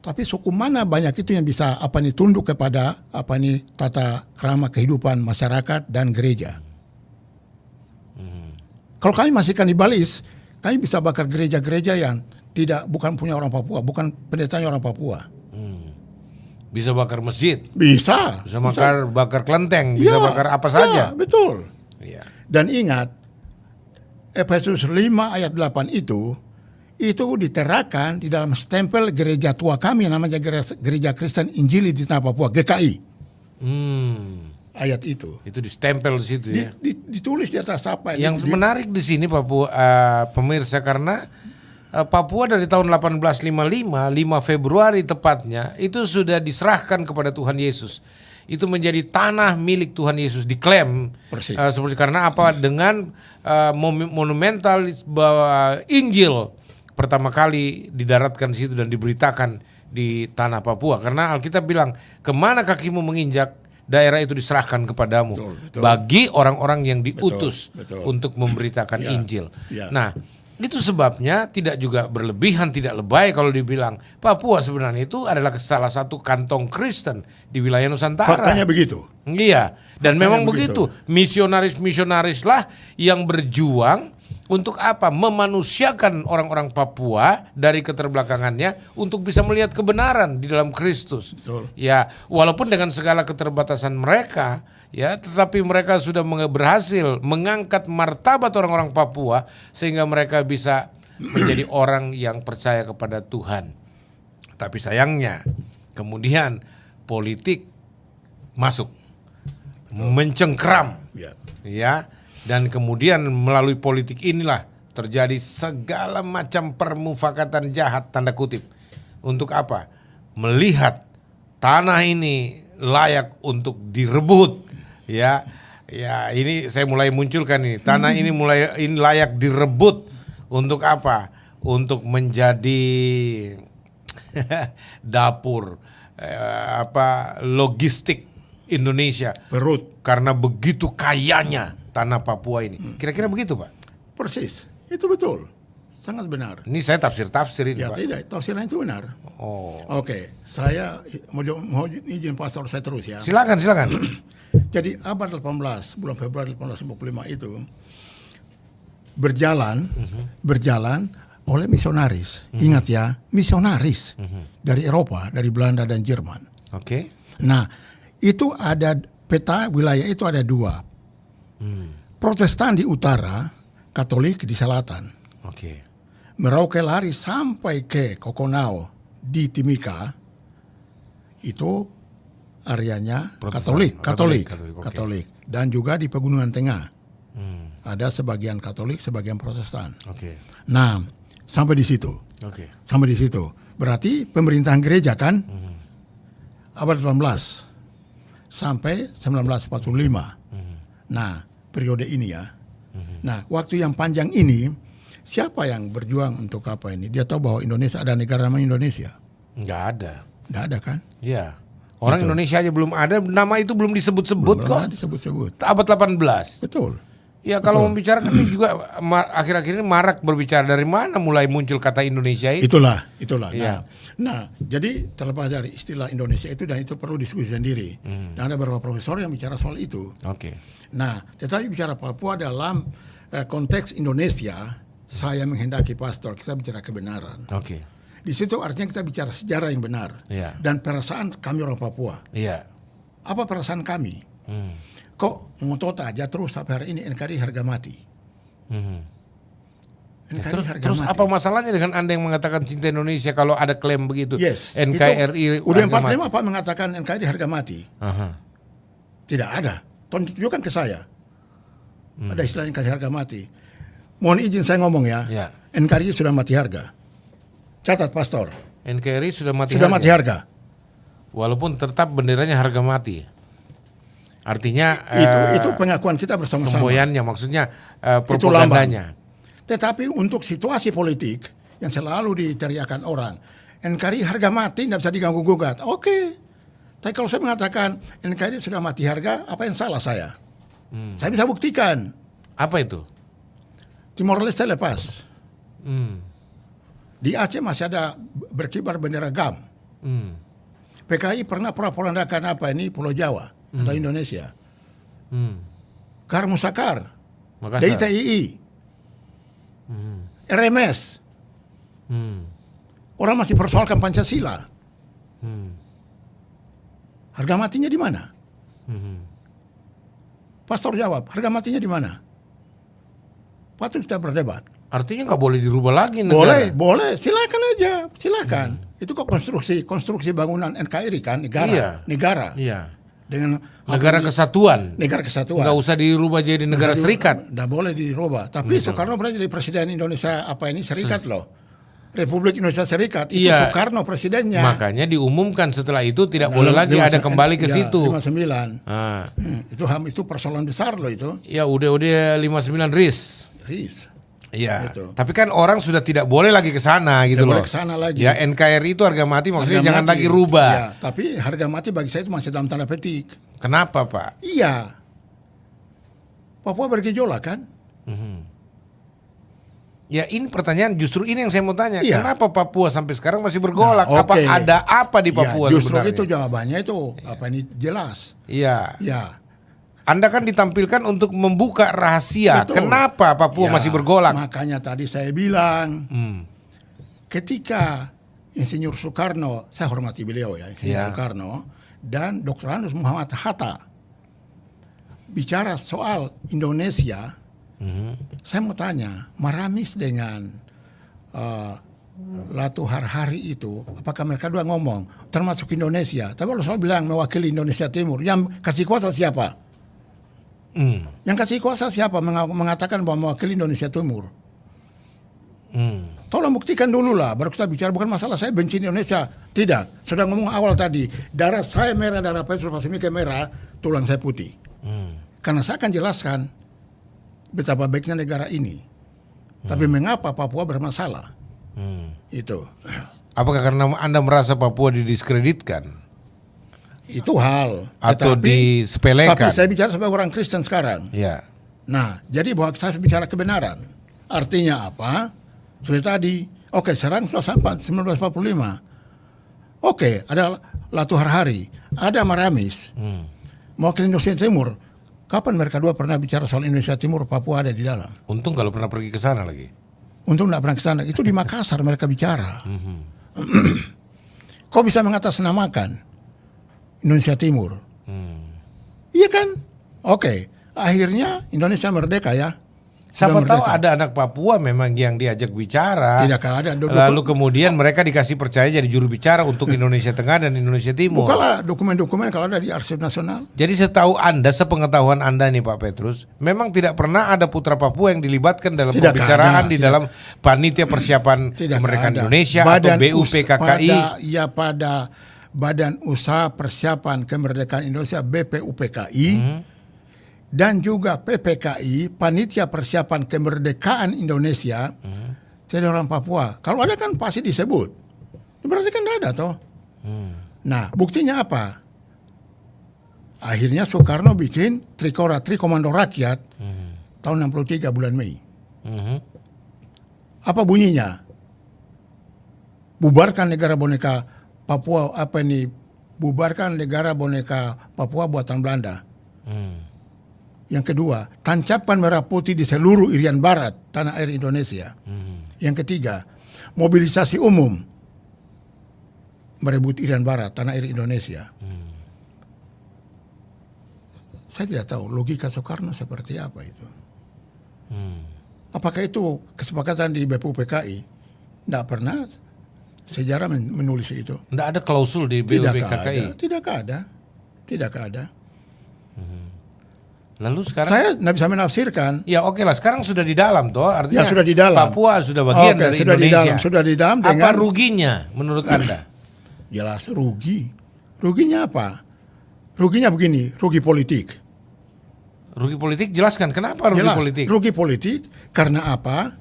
tapi suku mana banyak itu yang bisa tunduk kepada tata krama kehidupan masyarakat dan gereja. Kalau kami masih kanibalis, kami bisa bakar gereja-gereja yang bukan punya orang Papua, bukan pendetanya orang Papua. Bisa bakar masjid, Bisa bakar kelenteng, bisa Ya, bakar apa saja. ya, betul. Iya. Dan ingat, Efesus 5 ayat 8 itu diterakan di dalam stempel gereja tua kami namanya Gereja Kristen Injili di Tanah Papua, GKI. Ayat itu. Itu distempel di situ ya. Ditulis di atas apa? Yang menarik di sini Papua, pemirsa, karena Papua dari tahun 1855, 5 Februari tepatnya, itu sudah diserahkan kepada Tuhan Yesus. Itu menjadi tanah milik Tuhan Yesus, diklaim. Persis. Seperti karena apa? Dengan monumental bahwa Injil pertama kali didaratkan di situ dan diberitakan di tanah Papua. Karena Alkitab bilang, kemana kakimu menginjak, daerah itu diserahkan kepadamu. Betul. Bagi orang-orang yang diutus Betul. untuk memberitakan Ya. Injil. Ya. Nah, itu sebabnya tidak juga berlebihan, tidak lebay kalau dibilang Papua sebenarnya itu adalah salah satu kantong Kristen di wilayah Nusantara. Faktanya begitu. Iya, dan Faktanya memang begitu. begitu. Misionaris-misionaris lah yang berjuang untuk apa? Memanusiakan orang-orang Papua dari keterbelakangannya untuk bisa melihat kebenaran di dalam Kristus. Betul. Ya, walaupun dengan segala keterbatasan mereka, ya, tetapi mereka sudah berhasil mengangkat martabat orang-orang Papua sehingga mereka bisa menjadi orang yang percaya kepada Tuhan. Tapi sayangnya, kemudian politik masuk, mencengkram, ya, dan kemudian melalui politik inilah terjadi segala macam permufakatan jahat tanda kutip. Untuk apa? Melihat tanah ini layak untuk direbut, ya. Ya, ini saya mulai munculkan ini. Tanah ini layak direbut untuk apa? Untuk menjadi dapur logistik Indonesia. Perut. Karena begitu kayanya tanah Papua ini. Kira-kira begitu, Pak? Persis. Itu betul. sangat benar. Ini saya tafsir-tafsir ini, Ya Pak. tidak, tafsiran itu benar. Oh. Oke, saya mau izin pastor saya terus ya. Silakan. Jadi abad 18, bulan Februari 1855 itu berjalan oleh misionaris. Ingat ya, misionaris dari Eropa, dari Belanda dan Jerman. Oke. Nah, itu ada peta wilayah itu ada dua. Protestan di utara, Katolik di selatan. Oke. Merauke lari sampai ke Kokonau di Timika, itu areanya Protestan. Katolik, Katolik, oke. dan juga di Pegunungan Tengah ada sebagian Katolik, sebagian Protestan. Oke. Nah, sampai di situ, berarti pemerintahan gereja kan abad 18 sampai 1945. Nah, periode ini ya. Nah, waktu yang panjang ini, siapa yang berjuang untuk apa ini? Dia tahu bahwa Indonesia ada negara namanya Indonesia. Nggak ada. Nggak ada kan? Iya. Orang Gitu. Indonesia aja belum ada, nama itu belum disebut-sebut Belum kok. pernah disebut-sebut. Abad 18. Betul. Ya kalau membicarakan ini juga akhir-akhir ini marak berbicara dari mana mulai muncul kata Indonesia itu. Itulah. Iya. Nah, jadi terlepas dari istilah Indonesia itu dan itu perlu diskusi sendiri. Dan ada beberapa profesor yang bicara soal itu. Oke. Nah, tetapi bicara Papua dalam konteks Indonesia, saya menghendaki pastor kita bicara kebenaran. Oke. Di situ artinya kita bicara sejarah yang benar Iya. dan perasaan kami orang Papua. Iya. Apa perasaan kami? Kok ngotot aja terus sampai hari ini NKRI harga mati? NKRI harga Terus mati. apa masalahnya dengan Anda yang mengatakan cinta Indonesia kalau ada klaim begitu? Yes. NKRI Udah harga mati. 45 Pak mengatakan NKRI harga mati. Aha. Tidak ada. Tunjukkan ke saya. Ada istilah NKRI harga mati. Mohon izin saya ngomong ya. Ya. NKRI sudah mati harga. Catat pastor. NKRI sudah mati Sudah harga. mati harga. Walaupun tetap benderanya harga mati. Artinya Itu pengakuan kita bersama-sama. semboyannya maksudnya Itu lambang. propagandanya. Tetapi untuk situasi politik yang selalu diteriakan orang, NKRI harga mati tidak bisa diganggu-gugat. Oke. Tapi kalau saya mengatakan NKRI sudah mati harga, apa yang salah saya? Saya bisa buktikan. Apa itu? Timor Leste lepas. Hmm. Di Aceh masih ada berkibar bendera GAM. PKI pernah porandakan apa ini Pulau Jawa atau Indonesia. Karmusakar, Makassar. DITII, RMS. Orang masih persoalkan Pancasila. Harga matinya di mana? Pastor jawab, harga matinya di mana? Patut kita berdebat. Artinya nggak boleh dirubah lagi negara. Boleh, silakan aja, silakan. Itu kok konstruksi bangunan NKRI kan, negara. Iya. Dengan Negara kesatuan. negara kesatuan. Nggak usah dirubah jadi negara serikat. Nggak boleh dirubah. Tapi Soekarno pernah jadi presiden Indonesia serikat loh. Republik Indonesia Serikat. Itu Iya. Soekarno presidennya. Makanya diumumkan setelah itu tidak boleh lagi ada kembali ke situ. 59. Ah. Itu persoalan besar loh itu. Ya udah 59 RIS. Riz. Iya. Gitu. Tapi kan orang sudah tidak boleh lagi ke sana gitu Tidak loh. boleh ke sana lagi. Ya NKRI itu harga mati maksudnya Harga jangan mati. lagi rubah. Ya, tapi harga mati bagi saya itu masih dalam tanda petik. Kenapa, Pak? Iya. Papua bergejolak kan? Ya ini pertanyaan justru ini yang saya mau tanya. Iya. Kenapa Papua sampai sekarang masih bergolak? Nah, Apa oke. ada apa di Papua Ya, justru sebenarnya? itu jawabannya itu apa ini jelas. Iya. Ya. Anda kan ditampilkan untuk membuka rahasia. Betul. Kenapa Papua Ya, masih bergolak? Makanya tadi saya bilang ketika Insinyur Soekarno, saya hormati beliau ya, Insinyur Ya. Soekarno dan Dr. Anus Muhammad Hatta bicara soal Indonesia, saya mau tanya, Maramis dengan Latu Harhari itu, apakah mereka dua ngomong termasuk Indonesia? Tapi kalau saya bilang mewakili Indonesia Timur, yang kasih kuasa siapa? Yang kasih kuasa siapa mengatakan bahwa mewakili Indonesia Timur? Tolong buktikan dulu lah, baru kita bicara. Bukan masalah saya benci Indonesia, tidak. Sudah ngomong awal tadi, darah saya merah, darah Petrus Pasimika merah, tulang saya putih. Karena saya akan jelaskan betapa baiknya negara ini. Tapi mengapa Papua bermasalah? Itu. Apakah karena Anda merasa Papua didiskreditkan? Itu hal. Atau disepelekan? Tapi saya bicara sebagai orang Kristen sekarang. Ya. Nah, jadi bahwa saya bicara kebenaran. Artinya apa? Seperti tadi, oke, sekarang sudah sampai 1945. Oke, ada Latu Harhari, ada Maramis, mewakili Indonesia Timur. Kapan mereka dua pernah bicara soal Indonesia Timur, Papua ada di dalam? Untung kalau pernah pergi ke sana lagi. Untung tidak pernah ke sana. Itu di Makassar mereka bicara. Kok bisa mengatasnamakan Indonesia Timur? Iya kan? Oke, akhirnya Indonesia merdeka ya. Siapa Sudah tahu merdeka. ada anak Papua memang yang diajak bicara. Tidak ada. Lalu kemudian mereka dikasih percaya jadi juru bicara untuk Indonesia Tengah dan Indonesia Timur. Bukalah dokumen-dokumen kalau ada di Arsip Nasional. Jadi setahu Anda, sepengetahuan Anda nih Pak Petrus, memang tidak pernah ada putra Papua yang dilibatkan dalam Tidak pembicaraan ada, di tidak. dalam panitia persiapan Tidak kemerdekaan ada. Indonesia atau BUPKKI. Pada Badan Usaha Persiapan Kemerdekaan Indonesia BPUPKI dan juga PPKI, Panitia Persiapan Kemerdekaan Indonesia. Tidak orang Papua. Kalau ada kan pasti disebut. Berarti kan tidak ada toh. Nah, buktinya apa? Akhirnya Soekarno bikin Trikomando Rakyat tahun 63 bulan Mei. Apa bunyinya? Bubarkan negara boneka Papua, bubarkan negara boneka Papua buatan Belanda. Yang kedua, tancapkan merah putih di seluruh Irian Barat, tanah air Indonesia. Yang ketiga, mobilisasi umum merebut Irian Barat, tanah air Indonesia. Saya tidak tahu logika Soekarno seperti apa itu. Apakah itu kesepakatan di BPUPKI? Tidak pernah sejarah menulis itu. Tidak ada klausul di BUPKKI. Tidak ada. Lalu sekarang Saya tidak bisa menafsirkan. ya oke lah, sekarang sudah di dalam toh, artinya Ya, sudah di dalam. Papua sudah bagian Oke, dari sudah di Indonesia. dalam, sudah di dalam Apa dengan ruginya menurut Anda? jelas rugi. Ruginya apa? Ruginya begini, rugi politik. Rugi politik, jelaskan kenapa rugi Jelas, politik? rugi politik karena apa?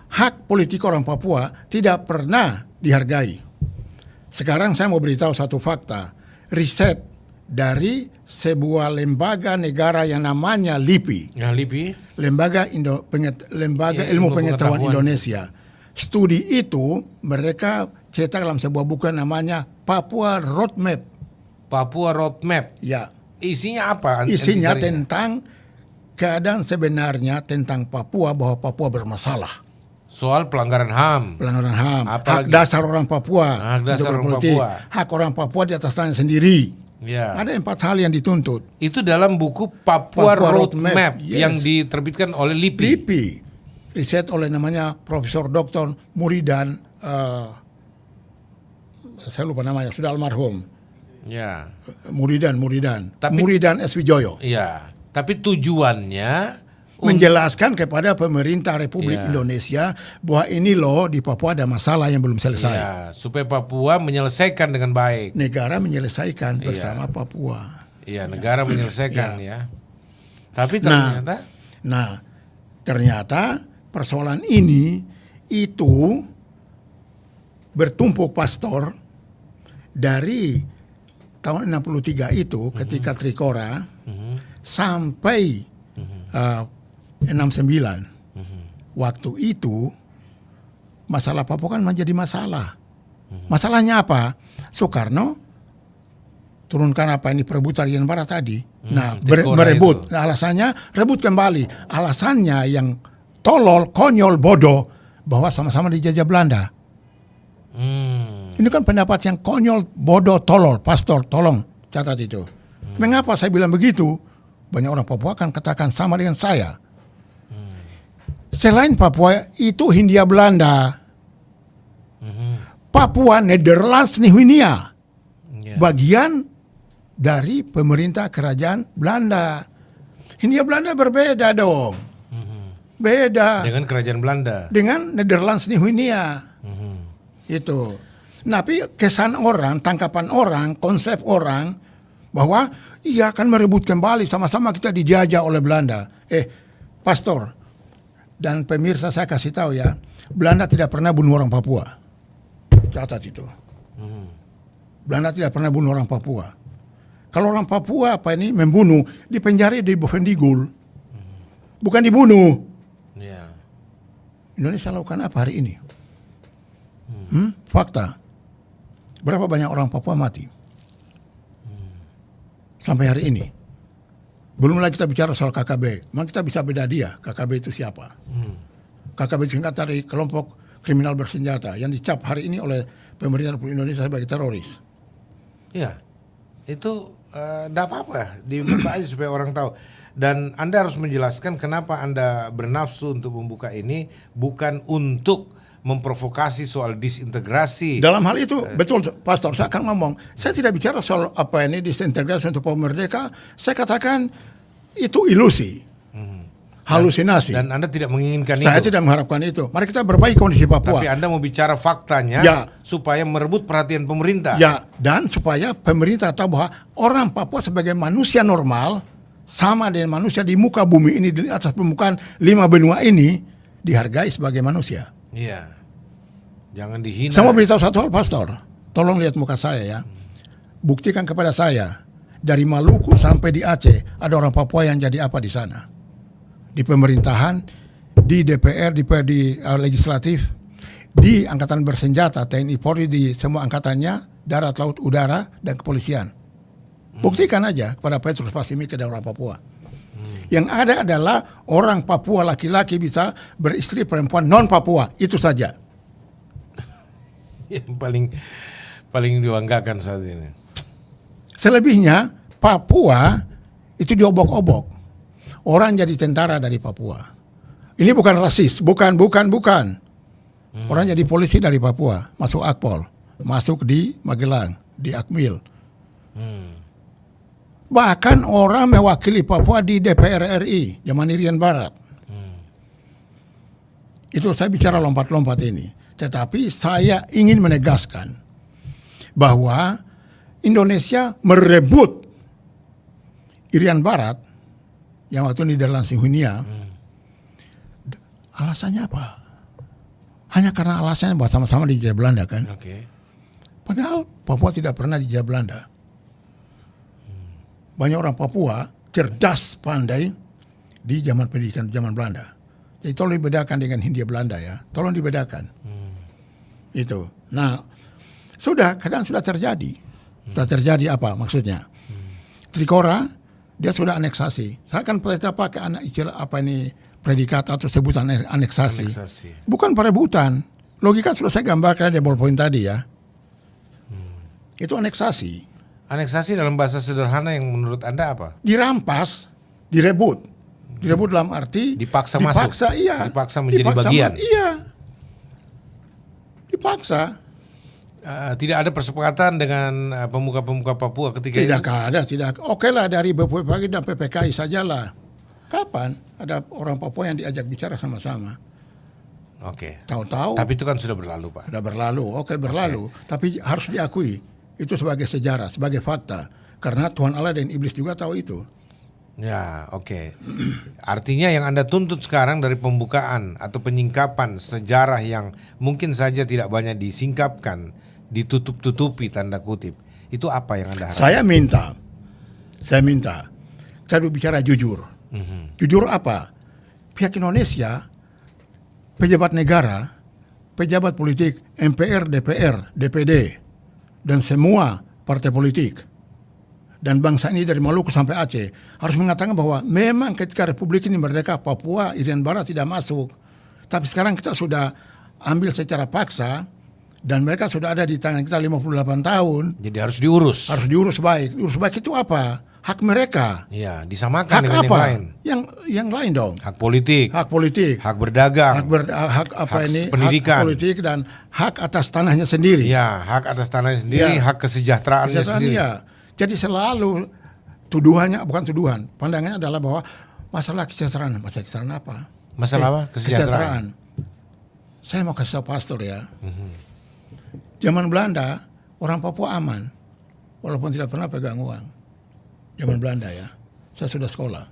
Hak politik orang Papua tidak pernah dihargai. Sekarang saya mau beritahu satu fakta. Riset dari sebuah lembaga negara yang namanya LIPI, Ya, LIPI. Lembaga Ya, Ilmu Ilmu Pengetahuan Pengetahuan. Indonesia. Studi itu mereka cetak dalam sebuah buku namanya Papua Roadmap. Papua Roadmap. Ya, Isinya apa? isinya intisarinya? tentang keadaan sebenarnya tentang Papua, bahwa Papua bermasalah. Soal pelanggaran HAM. Pelanggaran HAM, hak Apalagi? dasar orang Papua, Hak dasar untuk orang berpolitik, Papua. hak orang Papua di atas tanah sendiri. Ya. Ada 4 hal yang dituntut. Itu dalam buku Papua, Papua Roadmap, Roadmap, yes. yang diterbitkan oleh LIPI. LIPI, riset oleh namanya Profesor Dr. Muridan, saya lupa namanya, sudah almarhum. Ya. Muridan Tapi- Muridan S. Wijoyo. Iya. Tapi tujuannya Menjelaskan kepada pemerintah Republik Ya. Indonesia bahwa ini loh di Papua ada masalah yang belum selesai. ya, supaya Papua menyelesaikan dengan baik. Negara menyelesaikan bersama Papua. Iya, negara menyelesaikan ya. Tapi Nah, ternyata persoalan ini itu bertumpuk pastor dari tahun 63 itu ketika Trikora sampai 69. Waktu itu masalah Papua kan menjadi masalah. Masalahnya apa? Soekarno turunkan apa ini perebutan Irian Barat tadi. Nah, Trikora merebut. itu. Nah, alasannya rebut kembali. Alasannya yang tolol, konyol, bodoh bahwa sama-sama dijajah Belanda. Ini kan pendapat yang konyol, bodoh, tolol. Pastor, tolong catat itu. Mengapa saya bilang begitu? Banyak orang Papua akan katakan sama dengan saya. Selain Papua itu Hindia Belanda, Papua Nederlands Nihuinia, Ya. bagian dari pemerintah kerajaan Belanda. Hindia Belanda berbeda dong, beda dengan kerajaan Belanda. dengan Nederlands Nihuinia. Itu. Tapi kesan orang, tangkapan orang, konsep orang bahwa iya akan merebut kembali, sama-sama kita dijajah oleh Belanda. Pastor dan pemirsa, saya kasih tahu ya, Belanda tidak pernah bunuh orang Papua. Catat itu. Belanda tidak pernah bunuh orang Papua. Kalau orang Papua membunuh, dipenjara di Bovendigul. Bukan dibunuh. Ya. Indonesia lakukan apa hari ini? Fakta. Berapa banyak orang Papua mati? Sampai hari ini. Belum lagi kita bicara soal KKB. Memang kita bisa beda dia, KKB itu siapa? KKB singkat dari kelompok kriminal bersenjata yang dicap hari ini oleh pemerintah Republik Indonesia sebagai teroris. Ya, itu enggak apa-apa, dibuka aja supaya orang tahu. Dan Anda harus menjelaskan kenapa Anda bernafsu untuk membuka ini, bukan untuk memprovokasi soal disintegrasi. Dalam hal itu, betul Pastor, saya akan ngomong, saya tidak bicara soal apa ini disintegrasi untuk Papua Merdeka, saya katakan itu ilusi, halusinasi. Dan Anda tidak menginginkan Saya itu. tidak mengharapkan itu. Mari kita perbaiki kondisi Papua. Tapi Anda mau bicara faktanya, Ya. supaya merebut perhatian pemerintah. Ya, dan supaya pemerintah tahu bahwa orang Papua sebagai manusia normal sama dengan manusia di muka bumi ini, di atas permukaan 5 benua ini, dihargai sebagai manusia. Iya. Jangan dihina. Saya mau beritahu satu hal, Pastor. Tolong lihat muka saya ya. Buktikan kepada saya, dari Maluku sampai di Aceh, ada orang Papua yang jadi apa di sana? Di pemerintahan, di DPR, di legislatif, di angkatan bersenjata, TNI Polri, di semua angkatannya, darat, laut, udara, dan kepolisian. Buktikan aja kepada Petrus Pasimike dan orang Papua. Yang ada adalah orang Papua laki-laki bisa beristri perempuan non Papua, itu saja. Yang paling dibanggakan saat ini. Selebihnya Papua itu diobok-obok. Orang jadi tentara dari Papua. Ini bukan rasis, bukan. Orang jadi polisi dari Papua, masuk Akpol, masuk di Magelang, di Akmil. Bahkan orang mewakili Papua di DPR RI zaman Irian Barat. Itu saya bicara lompat-lompat ini. Tetapi saya ingin menegaskan bahwa Indonesia merebut Irian Barat yang waktu ini dalam Sinhunia. Alasannya apa? Hanya karena alasannya bahwa sama-sama dijajah Belanda kan. Oke. Padahal Papua tidak pernah dijajah Belanda. Banyak orang Papua cerdas, pandai di zaman pendidikan zaman Belanda. Jadi tolong dibedakan dengan Hindia Belanda ya. Tolong dibedakan. Itu. Nah, kadang sudah terjadi. Sudah terjadi apa maksudnya? Trikora dia sudah aneksasi. Saya akan pakai anak istilah apa ini predikat atau sebutan aneksasi. Bukan perebutan. Logika sudah saya gambarkan di ballpoint tadi ya. Itu aneksasi. Aneksasi dalam bahasa sederhana yang menurut Anda apa? Dirampas, direbut. Direbut dalam arti Dipaksa masuk. Iya. Dipaksa menjadi bagian. Iya. Dipaksa. Tidak ada persepakatan dengan pemuka-pemuka Papua ketika itu? Tidak. Oke lah dari BPPKI dan PPKI sajalah. Kapan ada orang Papua yang diajak bicara sama-sama? Oke. Tahu-tahu. Tapi itu kan sudah berlalu, Pak. Sudah berlalu. Oke, berlalu. Tapi harus diakui. Itu sebagai sejarah, sebagai fakta. Karena Tuhan Allah dan Iblis juga tahu itu. Ya, oke. Artinya yang Anda tuntut sekarang dari pembukaan atau penyingkapan sejarah yang mungkin saja tidak banyak disingkapkan, ditutup-tutupi tanda kutip. Itu apa yang Anda harapkan? Saya minta. Saya bicara jujur. Jujur apa? Pihak Indonesia, pejabat negara, pejabat politik, MPR, DPR, DPD, dan semua partai politik dan bangsa ini dari Maluku sampai Aceh harus mengatakan bahwa memang ketika Republik ini merdeka, Papua, Irian Barat tidak masuk. Tapi sekarang kita sudah ambil secara paksa dan mereka sudah ada di tangan kita 58 tahun. Jadi harus diurus. Harus diurus baik. Diurus baik itu apa? Hak mereka. Iya, disamakan Hak dengan apa? yang lain. Yang lain dong. Hak politik, Hak politik. hak berdagang, Hak pendidikan, hak politik dan hak atas tanahnya sendiri. ya, hak atas tanahnya sendiri, hak kesejahteraannya sendiri. Ya. Jadi selalu tuduhannya bukan tuduhan, pandangannya adalah bahwa masalah kesejahteraan apa? Masalah apa? Kesejahteraan. Saya mau kasih tahu pastor ya. Zaman Belanda orang Papua aman, walaupun tidak pernah pegang uang. Zaman Belanda ya, saya sudah sekolah.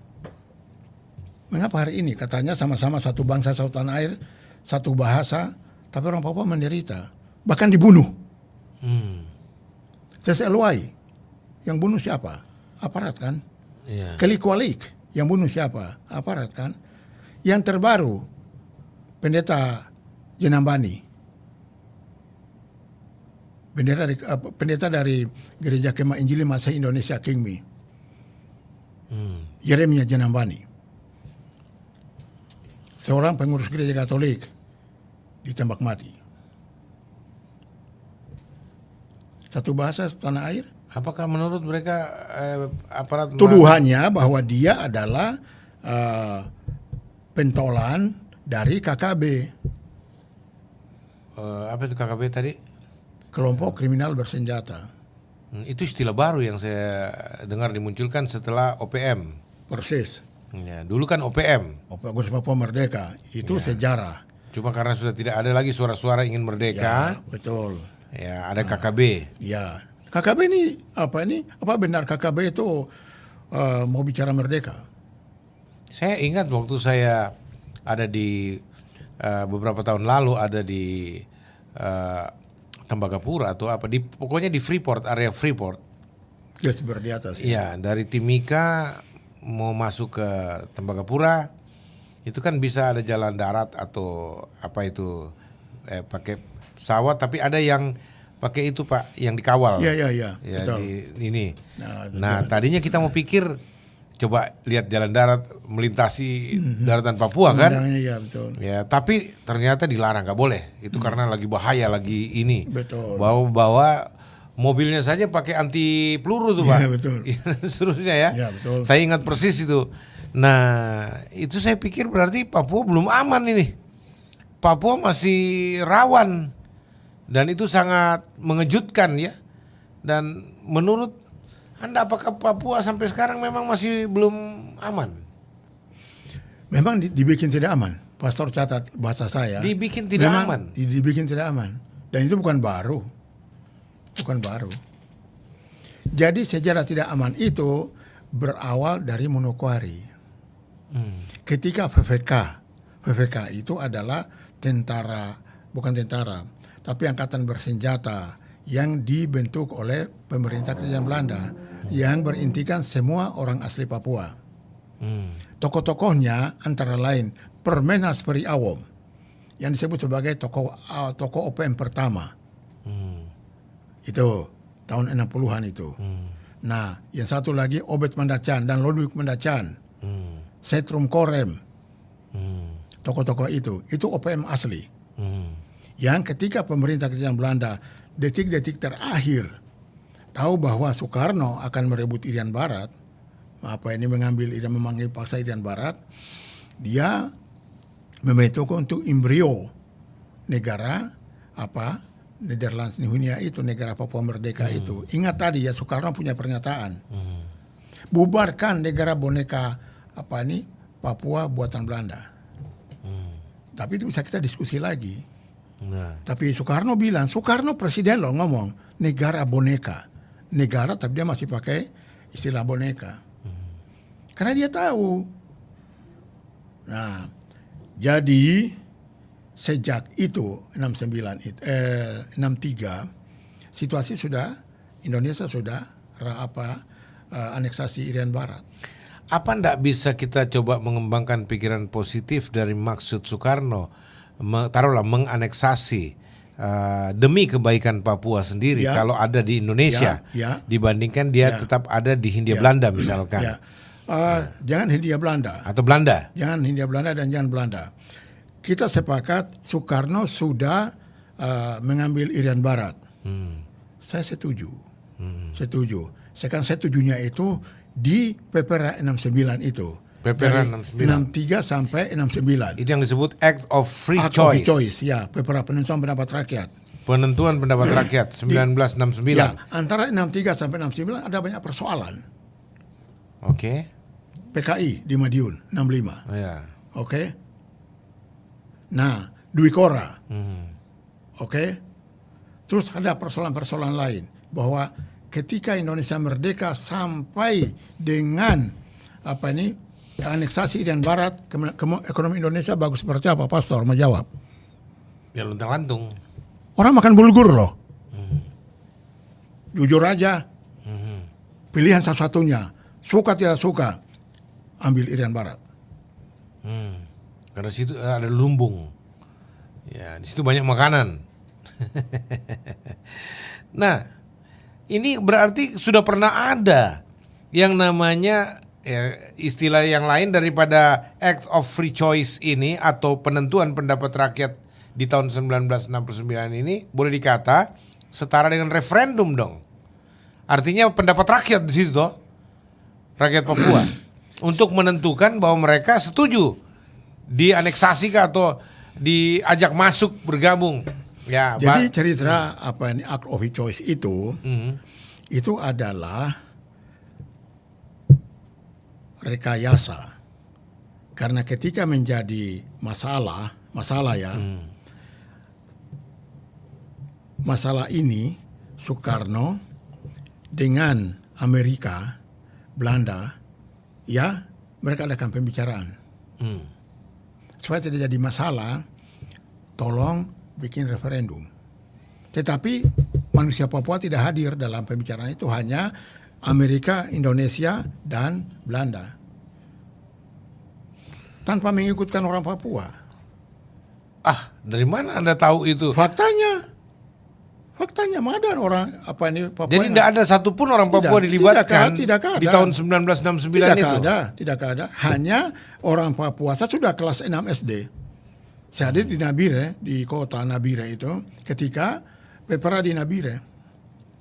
Mengapa hari ini katanya sama-sama satu bangsa, satu tanah air, satu bahasa, tapi orang Papua menderita, bahkan dibunuh. CSLY, yang bunuh siapa? Aparat kan? Iya. Kelikualik, yang bunuh siapa? Aparat kan? Yang terbaru, pendeta Jenambani. Pendeta dari Gereja Kemah Injili Masehi Indonesia Kingmi. Yeremia Jenambani. Seorang pengurus gereja Katolik ditembak mati. Satu bahasa tanah air. Apakah menurut mereka aparat Tuduhannya bahwa dia adalah pentolan dari KKB. Apa itu KKB tadi? Kelompok kriminal bersenjata. Itu istilah baru yang saya dengar dimunculkan setelah OPM. Persis. Ya, dulu kan OPM. Kongres Papua Merdeka. Itu sejarah. Cuma karena sudah tidak ada lagi suara-suara ingin merdeka. Ya, betul. Ya, ada KKB. Ya. KKB ini? Apa benar KKB itu mau bicara merdeka? Saya ingat waktu saya ada di beberapa tahun lalu ada di Tembagapura atau apa, pokoknya di Freeport, area Freeport. Yes, di atas. Iya, dari Timika mau masuk ke Tembagapura itu kan bisa ada jalan darat atau apa itu pakai pesawat, tapi ada yang pakai itu Pak, yang dikawal. Iya. Ya, Betul. ini. Nah, tadinya kita mau pikir coba lihat jalan darat melintasi daratan Papua kan? Iya, betul. Ya, tapi ternyata dilarang, nggak boleh. Itu karena lagi bahaya, lagi ini. Betul. Bawa mobilnya saja pakai anti peluru tuh Pak. Iya, betul. Seterusnya ya. Iya, betul. Saya ingat persis itu. Nah, itu saya pikir berarti Papua belum aman ini. Papua masih rawan. Dan itu sangat mengejutkan ya. Dan menurut Anda, apakah Papua sampai sekarang memang masih belum aman? Memang dibikin tidak aman. Pastor catat bahasa saya. Dibikin tidak memang aman. Dibikin tidak aman. Dan itu bukan baru. Bukan baru. Jadi sejarah tidak aman itu berawal dari Manokwari. Ketika PVK itu adalah tentara, bukan tentara, tapi angkatan bersenjata yang dibentuk oleh pemerintah kerajaan Belanda yang berintikan semua orang asli Papua. Tokoh-tokohnya antara lain Permenas Peri Awom yang disebut sebagai tokoh OPM pertama. Itu tahun 60-an itu. Nah, yang satu lagi Obed Mandacan dan Ludwig Mandacan. Setrum Korem. Tokoh-tokoh itu OPM asli. Yang ketika pemerintah kerajaan Belanda detik-detik terakhir tahu bahwa Soekarno akan merebut Irian Barat, memanggil paksa Irian Barat, dia membentuk untuk embrio negara Nederlands Nihunia itu, negara Papua Merdeka itu. Ingat tadi ya, Soekarno punya pernyataan, bubarkan negara boneka Papua buatan Belanda. Tapi itu bisa kita diskusi lagi. Tapi Soekarno bilang, Soekarno presiden loh ngomong negara boneka. Negara tapi dia masih pakai istilah boneka. Karena dia tahu. Nah, jadi sejak itu 63 situasi Indonesia sudah aneksasi Irian Barat. Apa ndak bisa kita coba mengembangkan pikiran positif dari maksud Soekarno, taruhlah menganeksasi demi kebaikan Papua sendiri kalau ada di Indonesia dibandingkan dia tetap ada di Hindia Belanda misalkan. Jangan Hindia Belanda. Atau Belanda. Jangan Hindia Belanda dan jangan Belanda. Kita sepakat Soekarno sudah mengambil Irian Barat. Saya setuju. Setuju. Sekarang setujunya itu di PPRA 69 itu. PPRA 63 sampai 69. Itu yang disebut Act of Free Act Choice. of Choice, ya, PPRA penentuan pendapat rakyat. Penentuan pendapat rakyat 1969. Ya, antara 63 sampai 69 ada banyak persoalan. Oke. PKI di Madiun 65. Ya. Oke. Nah, Dwi Kora. Oke. Terus ada persoalan-persoalan lain bahwa ketika Indonesia merdeka sampai dengan aneksasi Irian Barat, ekonomi Indonesia bagus seperti apa, Pastor menjawab? Ya luntang-lantung. Orang makan bulgur loh. Jujur aja. Pilihan satu-satunya, suka tidak suka, ambil Irian Barat. Karena situ ada lumbung. Ya, di situ banyak makanan. Nah, ini berarti sudah pernah ada yang namanya istilah yang lain daripada Act of Free Choice ini atau penentuan pendapat rakyat di tahun 1969 ini boleh dikata setara dengan referendum dong. Artinya pendapat rakyat di situ toh, rakyat Papua untuk menentukan bahwa mereka setuju dianeksasi atau diajak masuk bergabung. Ya, jadi cerita apa ini Act of Free Choice itu adalah rekayasa. Karena ketika menjadi masalah ya. Masalah ini Soekarno dengan Amerika, Belanda, ya mereka adakan pembicaraan. Supaya tidak jadi masalah, tolong bikin referendum. Tetapi manusia Papua tidak hadir dalam pembicaraan itu, hanya Amerika, Indonesia, dan Belanda. Tanpa mengikutkan orang Papua. Dari mana Anda tahu itu? Faktanya ada orang apa ini Papua. Jadi tidak ada satupun orang Papua dilibatkan tidak ada. Di tahun 1969 itu? Tidak ada. Hanya orang Papua. Saya sudah kelas 6 SD. Saya hadir di Nabire, di kota Nabire itu. Ketika Pepera di Nabire.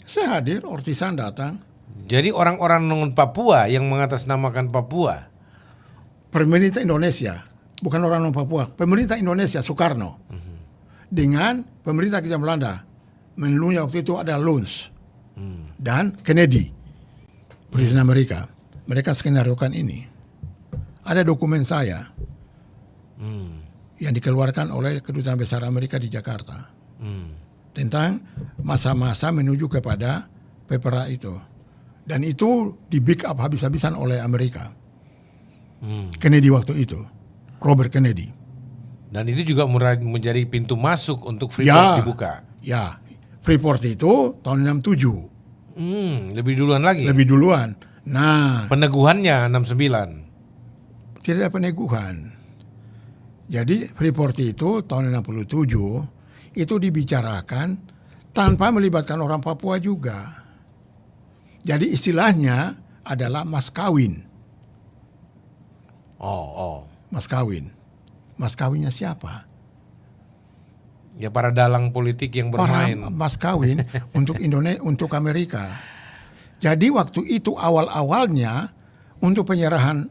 Saya hadir, Ortisan datang. Jadi orang-orang non Papua yang mengatasnamakan Papua. Pemerintah Indonesia. Bukan orang non Papua. Pemerintah Indonesia, Soekarno. Dengan pemerintah Kijang Belanda. Menunya waktu itu ada Luns dan Kennedy, Presiden Amerika. Mereka skenariokan ini. Ada dokumen saya yang dikeluarkan oleh Kedutaan Besar Amerika di Jakarta tentang masa-masa menuju kepada Pepera itu. Dan itu di big up habis-habisan oleh Amerika. Kennedy waktu itu, Robert Kennedy. Dan itu juga menjadi pintu masuk untuk Freeport dibuka. Ya. Freeport itu tahun 67. Lebih duluan lagi. Lebih duluan. Nah, peneguhannya 69. Tidak ada peneguhan. Jadi Freeport itu tahun 67 itu dibicarakan tanpa melibatkan orang Papua juga. Jadi istilahnya adalah mas kawin. Mas kawin. Mas kawinnya siapa? Ya para dalang politik yang bermain. Para mas kawin untuk Indonesia, untuk Amerika. Jadi waktu itu awal-awalnya untuk penyerahan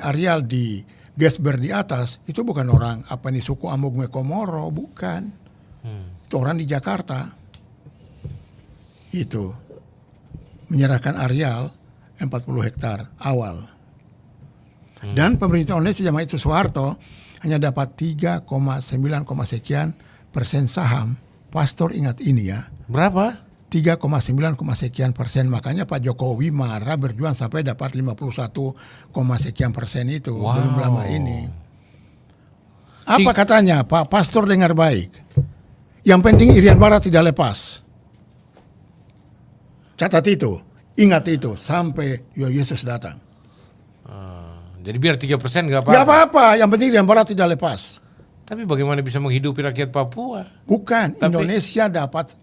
areal di Gesber di atas itu bukan orang suku Amogme Komoro, bukan. Itu orang di Jakarta. Itu menyerahkan areal 40 hektar awal. Dan pemerintah Indonesia zaman itu Soeharto hanya dapat 3,9 sekian persen saham. Pastor ingat ini ya. Berapa? 3,9 sekian persen. Makanya Pak Jokowi marah berjuang sampai dapat 51, sekian persen itu. Wow. Belum lama ini. Apa katanya Pak Pastor, dengar baik. Yang penting Irian Barat tidak lepas. Catat itu. Ingat itu. Sampai Yesus datang. Jadi biar 3% gak apa-apa? Gak apa-apa. Yang penting Irian Barat tidak lepas. Tapi bagaimana bisa menghidupi rakyat Papua? Bukan, Indonesia dapat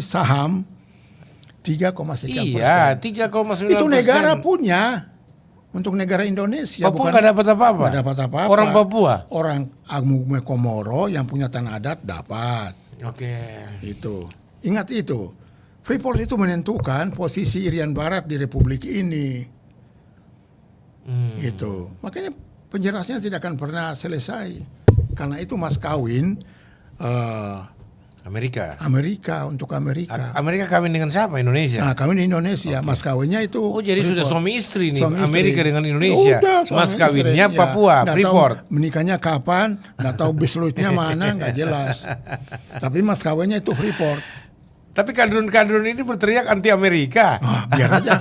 saham 3, sekian persen. Iya, 3,9%. Itu negara punya. Untuk negara Indonesia. Papua nggak dapat apa-apa? Nggak dapat apa-apa. Orang Papua? Orang Amogme Komoro yang punya tanah adat dapat. Oke. Itu. Ingat itu. Freeport itu menentukan posisi Irian Barat di Republik ini. Itu. Makanya penjelasannya tidak akan pernah selesai. Karena itu mas kawin Amerika. Untuk Amerika. Amerika kawin dengan siapa? Indonesia. Nah, kawin di Indonesia. Okay. Mas kawinnya itu. Oh, jadi Freeport. Sudah suami istri nih. Suami Amerika istri. dengan Indonesia. Udah, mas kawinnya istri. Papua, Ya, Freeport. Tahu menikahnya kapan? Nggak tahu bisluitnya mana? Nggak jelas. Tapi mas kawinnya itu Freeport. Tapi kadrun-kadrun ini berteriak anti Amerika. Biar aja.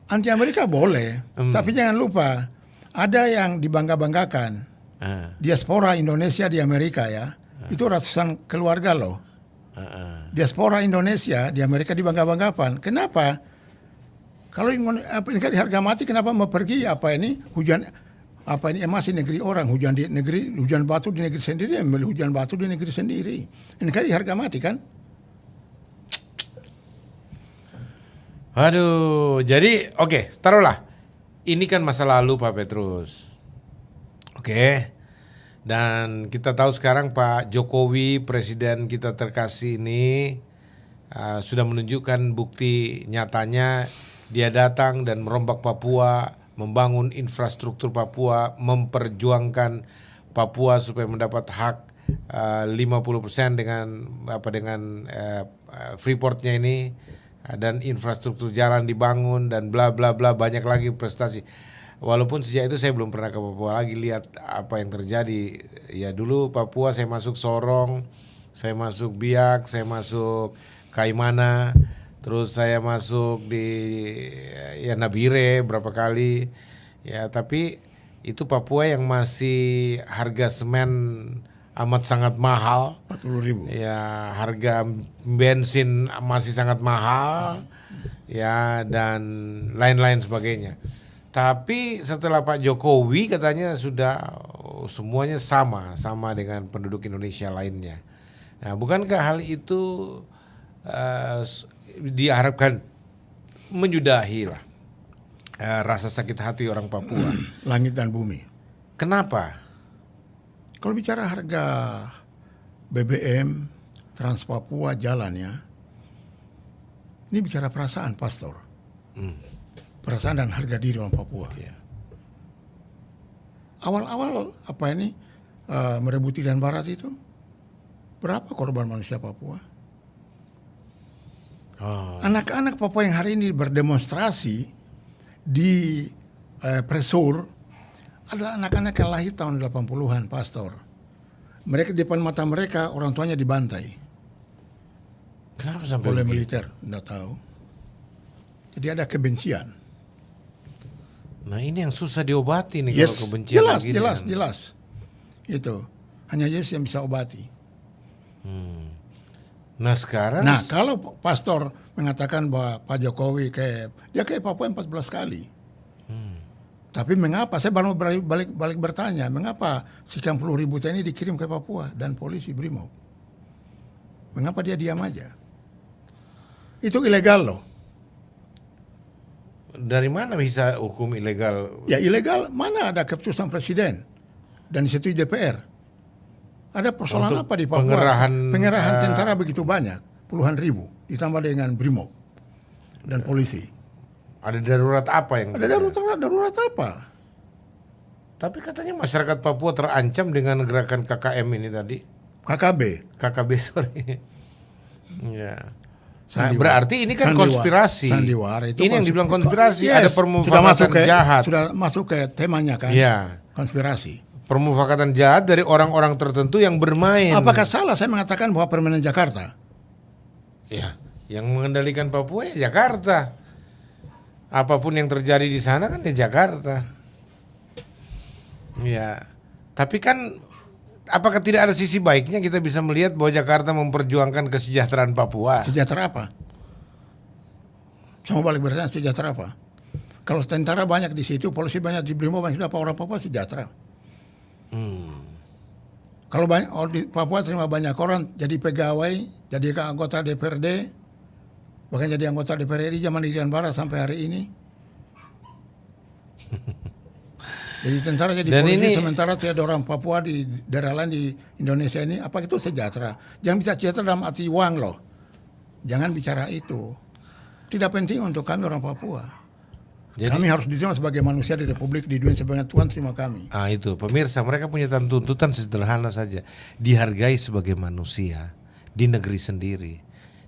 Anti Amerika boleh. Tapi jangan lupa. Ada yang dibangga-banggakan. Diaspora Indonesia di Amerika ya. Itu ratusan keluarga loh. Diaspora Indonesia di Amerika dibangga-banggakan. Kenapa? Kalau ini harga mati, kenapa mau pergi hujan Apa ini masih negeri orang, hujan batu di negeri sendiri, ambil hujan batu di negeri sendiri. Ini kan harga mati kan? Aduh, jadi oke, taruhlah. Ini kan masa lalu Pak Petrus. Oke. Dan kita tahu sekarang Pak Jokowi, presiden kita terkasih ini sudah menunjukkan bukti nyatanya dia datang dan merombak Papua, membangun infrastruktur Papua, memperjuangkan Papua supaya mendapat hak 50% dengan Freeport-nya ini, dan infrastruktur jalan dibangun dan bla bla bla, banyak lagi prestasi. Walaupun sejak itu saya belum pernah ke Papua lagi lihat apa yang terjadi. Ya dulu Papua saya masuk Sorong, saya masuk Biak, saya masuk Kaimana, terus saya masuk di Nabire berapa kali. Ya tapi itu Papua yang masih harga semen amat sangat mahal. 40.000. Ya harga bensin masih sangat mahal. Ya dan lain-lain sebagainya. Tapi setelah Pak Jokowi katanya sudah semuanya sama dengan penduduk Indonesia lainnya. Nah, bukankah hal itu diharapkan menyudahi lah rasa sakit hati orang Papua? Langit dan bumi. Kenapa? Kalau bicara harga BBM, Trans Papua jalannya, ini bicara perasaan, Pastor. Perasaan dan harga diri orang Papua. Ya. Awal-awal merebuti dan Barat itu, berapa korban manusia Papua? Anak-anak Papua yang hari ini berdemonstrasi di Presur adalah anak-anak yang lahir tahun 80-an, Pastor. Mereka di depan mata mereka orang tuanya dibantai. Kenapa sampai oleh begitu? militer? Nggak tahu. Jadi ada kebencian. Nah ini yang susah diobati nih kalau kebencian jelas. Itu hanya Yesus yang bisa obati. Nah sekarang. Nah kalau pastor mengatakan bahwa Pak Jokowi dia ke Papua 14 kali. Tapi mengapa? Saya baru balik bertanya, mengapa sekian puluh ribu TNI dikirim ke Papua dan polisi Brimob? Mengapa dia diam aja? Itu ilegal loh. Dari mana bisa hukum ilegal? Ya ilegal, mana ada keputusan presiden dan disetujui DPR? Ada persoalan Untuk apa di Papua? Pengerahan tentara begitu banyak, puluhan ribu, ditambah dengan Brimob dan polisi. Ada darurat apa yang? Ada darurat apa? Tapi katanya masyarakat Papua terancam dengan gerakan KKM ini tadi. KKB sorry. Ya. Nah, berarti ini kan konspirasi. Sandiwara itu ini yang dibilang konspirasi. Yes, ada permufakatan jahat. Sudah masuk ke temanya kan? Ya. Konspirasi. Permufakatan jahat dari orang-orang tertentu yang bermain. Apakah salah saya mengatakan bahwa permainan Jakarta? Ya, yang mengendalikan Papua ya Jakarta. Apapun yang terjadi di sana kan ya Jakarta. Ya. Tapi kan apakah tidak ada sisi baiknya kita bisa melihat bahwa Jakarta memperjuangkan kesejahteraan Papua? Sejahtera apa? Sama balik bertanya, sejahtera apa? Kalau tentara banyak di situ, polisi banyak di Brimob, apa orang Papua sejahtera? Kalau di Papua terima banyak orang jadi pegawai, jadi anggota DPRD, bahkan jadi anggota DPR RI zaman Irian Barat sampai hari ini. Jadi tentara jadi polisi, sementara tidak ada orang Papua di daerah lain di Indonesia ini, apa itu sejahtera? Jangan bisa sejahtera dalam arti uang loh. Jangan bicara itu. Tidak penting untuk kami orang Papua. Jadi, kami harus diterima sebagai manusia di Republik, di dunia sebagai Tuhan terima kami. Itu pemirsa, mereka punya tuntutan sederhana saja. Dihargai sebagai manusia di negeri sendiri.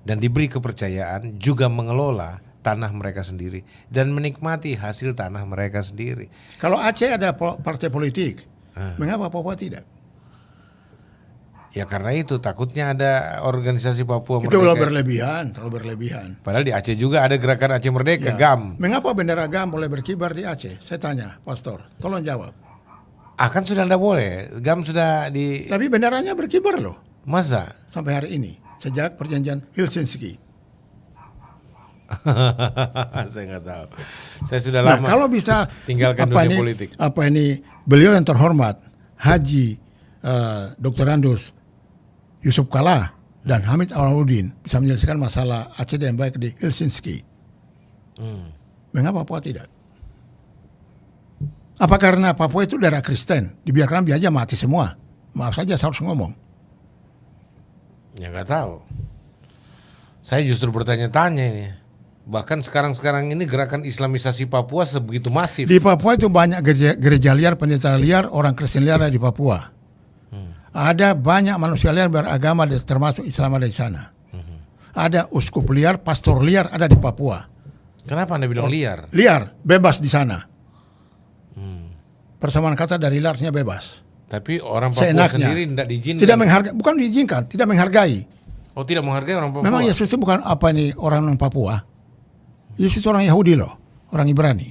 Dan diberi kepercayaan juga mengelola tanah mereka sendiri dan menikmati hasil tanah mereka sendiri. Kalau Aceh ada partai politik, mengapa Papua tidak? Ya karena itu takutnya ada organisasi Papua Merdeka. Itu terlalu berlebihan. Padahal di Aceh juga ada gerakan Aceh Merdeka, GAM. Mengapa bendera GAM boleh berkibar di Aceh? Saya tanya, Pastor, tolong jawab. Kan sudah tidak boleh, GAM sudah di. Tapi benderanya berkibar loh. Masa? Sampai hari ini, sejak perjanjian Helsinki. Saya nggak tahu. Saya sudah Nah, lama kalau bisa tinggalkan dunia politik. Beliau yang terhormat Haji Dr. Andus Yusuf Kala dan Hamid Awaludin bisa menyelesaikan masalah Aceh yang baik di Helsinki. Mengapa Papua tidak? Apa karena Papua itu daerah Kristen, dibiarkan biar aja mati semua? Maaf saja saya harus ngomong. Ya nggak tahu. Saya justru bertanya-tanya ini. Bahkan sekarang ini gerakan Islamisasi Papua sebegitu masif. Di Papua itu banyak gereja liar, pendeta liar, orang Kristen liar ada di Papua. Ada banyak manusia liar beragama termasuk Islam ada di sana. Ada uskup liar, pastor liar ada di Papua. Kenapa Anda bilang liar? Liar, bebas di sana. Persamaan kata dari liarnya bebas. Tapi orang Papua Seenaknya. sendiri tidak diizinkan. Tidak menghargai, bukan diizinkan, tidak menghargai. Oh, tidak menghargai orang Papua. Memang Yesus itu bukan orang non Papua. Yesus itu orang Yahudi loh, orang Ibrani.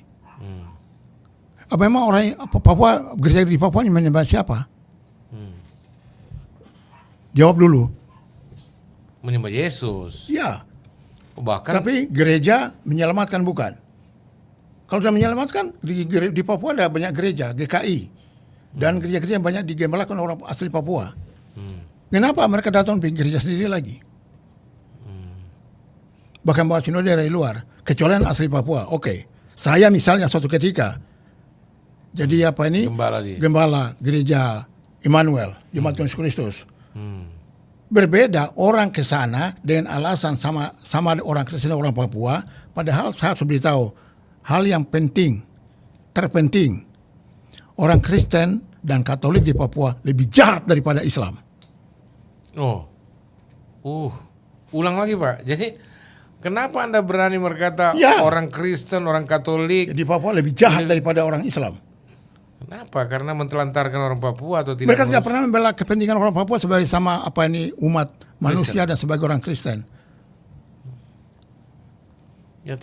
Apa memang orang Papua, gereja di Papua menyembah siapa? Jawab dulu. Menyembah Yesus. Ya, Bahkan tapi gereja menyelamatkan bukan. Kalau sudah menyelamatkan, di Papua ada banyak gereja, GKI. Dan gereja-gereja yang banyak digembalakan orang asli Papua. Kenapa mereka datang bikin gereja sendiri lagi? Bahkan bawa sinode dari luar, kecuali yang asli Papua. Oke, saya misalnya suatu ketika jadi gembala gereja Immanuel, Jemaat Yesus Kristus. Berbeda orang ke sana dengan alasan sama orang Kristen orang Papua, padahal saya harus beritahu hal yang terpenting. Orang Kristen dan Katolik di Papua lebih jahat daripada Islam. Ulang lagi Pak. Jadi kenapa Anda berani berkata orang Kristen, orang Katolik di Papua lebih jahat daripada orang Islam? Kenapa? Karena mentelantarkan orang Papua atau tidak? Mereka tidak pernah membela kepentingan orang Papua sebagai umat manusia dan sebagai orang Kristen. Ya,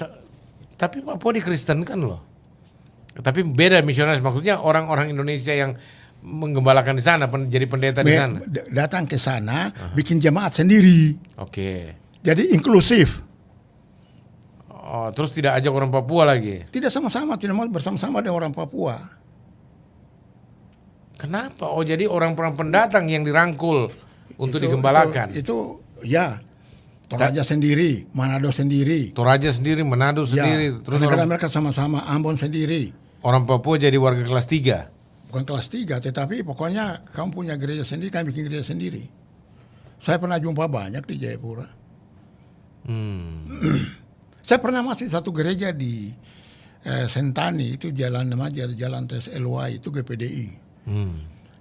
tapi Papua dikristenkan loh. Tapi beda misionaris, maksudnya orang-orang Indonesia yang menggembalakan di sana, jadi pendeta di sana. Datang ke sana, bikin jemaat sendiri. Oke. Jadi inklusif. Oh, terus tidak ajak orang Papua lagi? Tidak sama-sama, tidak mau bersama-sama dengan orang Papua. Kenapa? Oh, jadi orang-orang pendatang yang dirangkul untuk digembalakan. Itu ya. Toraja sendiri, Manado sendiri. Toraja sendiri, Manado sendiri. Terus mereka sama-sama, Ambon sendiri. Orang Papua jadi warga kelas 3. Bukan kelas 3, tetapi pokoknya kamu punya gereja sendiri, kami bikin gereja sendiri. Saya pernah jumpa banyak di Jayapura. Saya pernah masuk satu gereja di Sentani, itu jalan Tes LY, itu GPDI.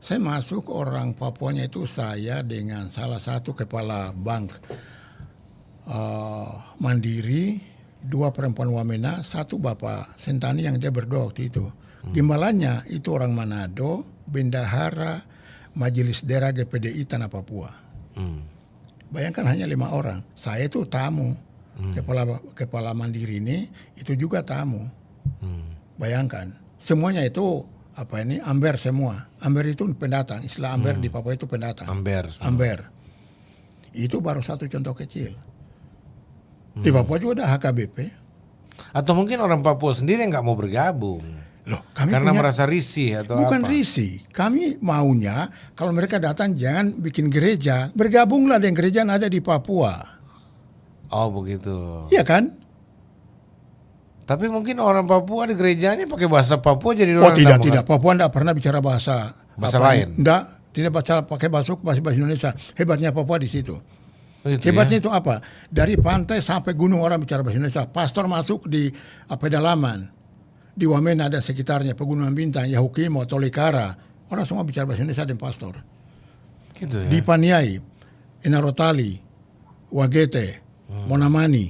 Saya masuk, orang Papuanya itu saya dengan salah satu kepala bank Mandiri, 2 perempuan Wamena, 1 bapak Sentani yang dia berdoa waktu itu. Gembalanya itu orang Manado, bendahara Majelis Daerah GPDI Tanah Papua. Bayangkan hanya 5 orang. Saya itu tamu. Kepala Mandiri ini itu juga tamu. Bayangkan, semuanya itu Amber semua. Amber itu pendatang. Istilah Amber di Papua itu pendatang. Amber. Itu baru satu contoh kecil. Di Papua juga ada HKBP. Atau mungkin orang Papua sendiri nggak mau bergabung. Loh, kami karena merasa risih atau bukan apa? Bukan risih. Kami maunya kalau mereka datang jangan bikin gereja. Bergabunglah dengan gereja yang ada di Papua. Oh begitu. Iya kan? Tapi mungkin orang Papua di gerejanya pakai bahasa Papua jadi orang tidak. Papua tidak pernah bicara bahasa lain. Tidak pakai bahasa Indonesia. Hebatnya Papua di situ. Hebatnya itu apa? Dari pantai sampai gunung orang bicara bahasa Indonesia. Pastor masuk di pedalaman. Di Wamena ada sekitarnya, Pegunungan Bintang, Yahukimo, Tolikara. Orang semua bicara bahasa Indonesia dan pastor. Gitu ya? Di Paniai, Inarotali, Wagete, Monamani,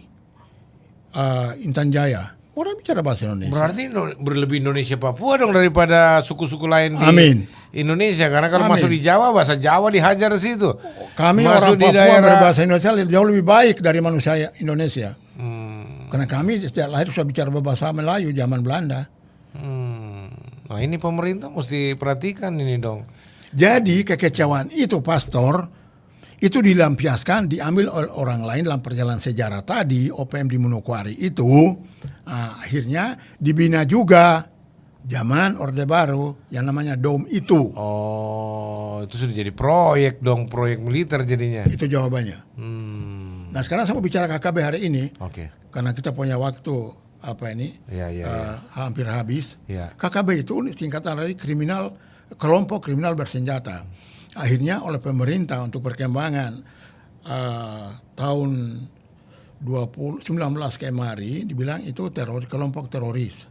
Intan Jaya. Orang bicara bahasa Indonesia. Berarti berlebih Indonesia Papua dong daripada suku-suku lain di Indonesia. Karena kalau masuk di Jawa, bahasa Jawa dihajar di situ. Kami masuk orang Papua berbahasa Indonesia jauh lebih baik dari manusia Indonesia. Karena kami sejak lahir sudah bicara bahasa Melayu zaman Belanda. Nah ini pemerintah mesti perhatikan ini dong. Jadi kekecewaan itu pastor, Itu dilampiaskan, diambil oleh orang lain dalam perjalanan sejarah tadi, OPM di Manokwari itu akhirnya dibina juga zaman Orde Baru yang namanya DOM itu. Oh, itu sudah jadi proyek dong, proyek militer jadinya. Itu jawabannya. Nah sekarang saya mau bicara KKB hari ini, Oke. karena kita punya waktu Ya. hampir habis. Ya. KKB itu singkatan dari kelompok kriminal bersenjata. Akhirnya oleh pemerintah untuk perkembangan tahun 2019 kemari dibilang itu kelompok teroris.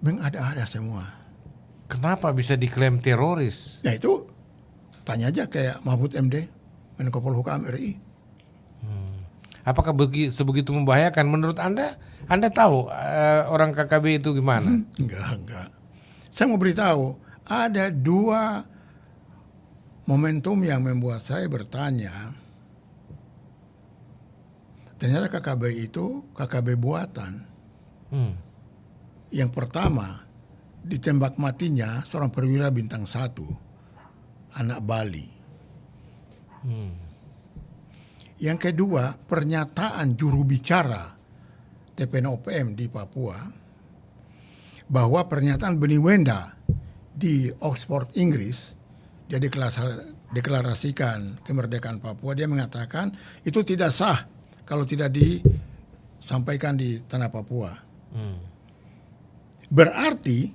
Mengada-ada semua. Kenapa bisa diklaim teroris? Ya itu tanya aja kayak Mahfud MD, Menko Polhukam RI. Apakah sebegitu membahayakan menurut Anda? Anda tahu orang KKB itu gimana? Enggak. Saya mau beritahu, ada dua momentum yang membuat saya bertanya. Ternyata KKB itu KKB buatan. Yang pertama, ditembak matinya seorang perwira bintang 1, anak Bali. Yang kedua, pernyataan juru bicara TPNOPM di Papua bahwa pernyataan Beni Wenda di Oxford, Inggris, dia deklarasikan kemerdekaan Papua, dia mengatakan itu tidak sah kalau tidak disampaikan di tanah Papua. Berarti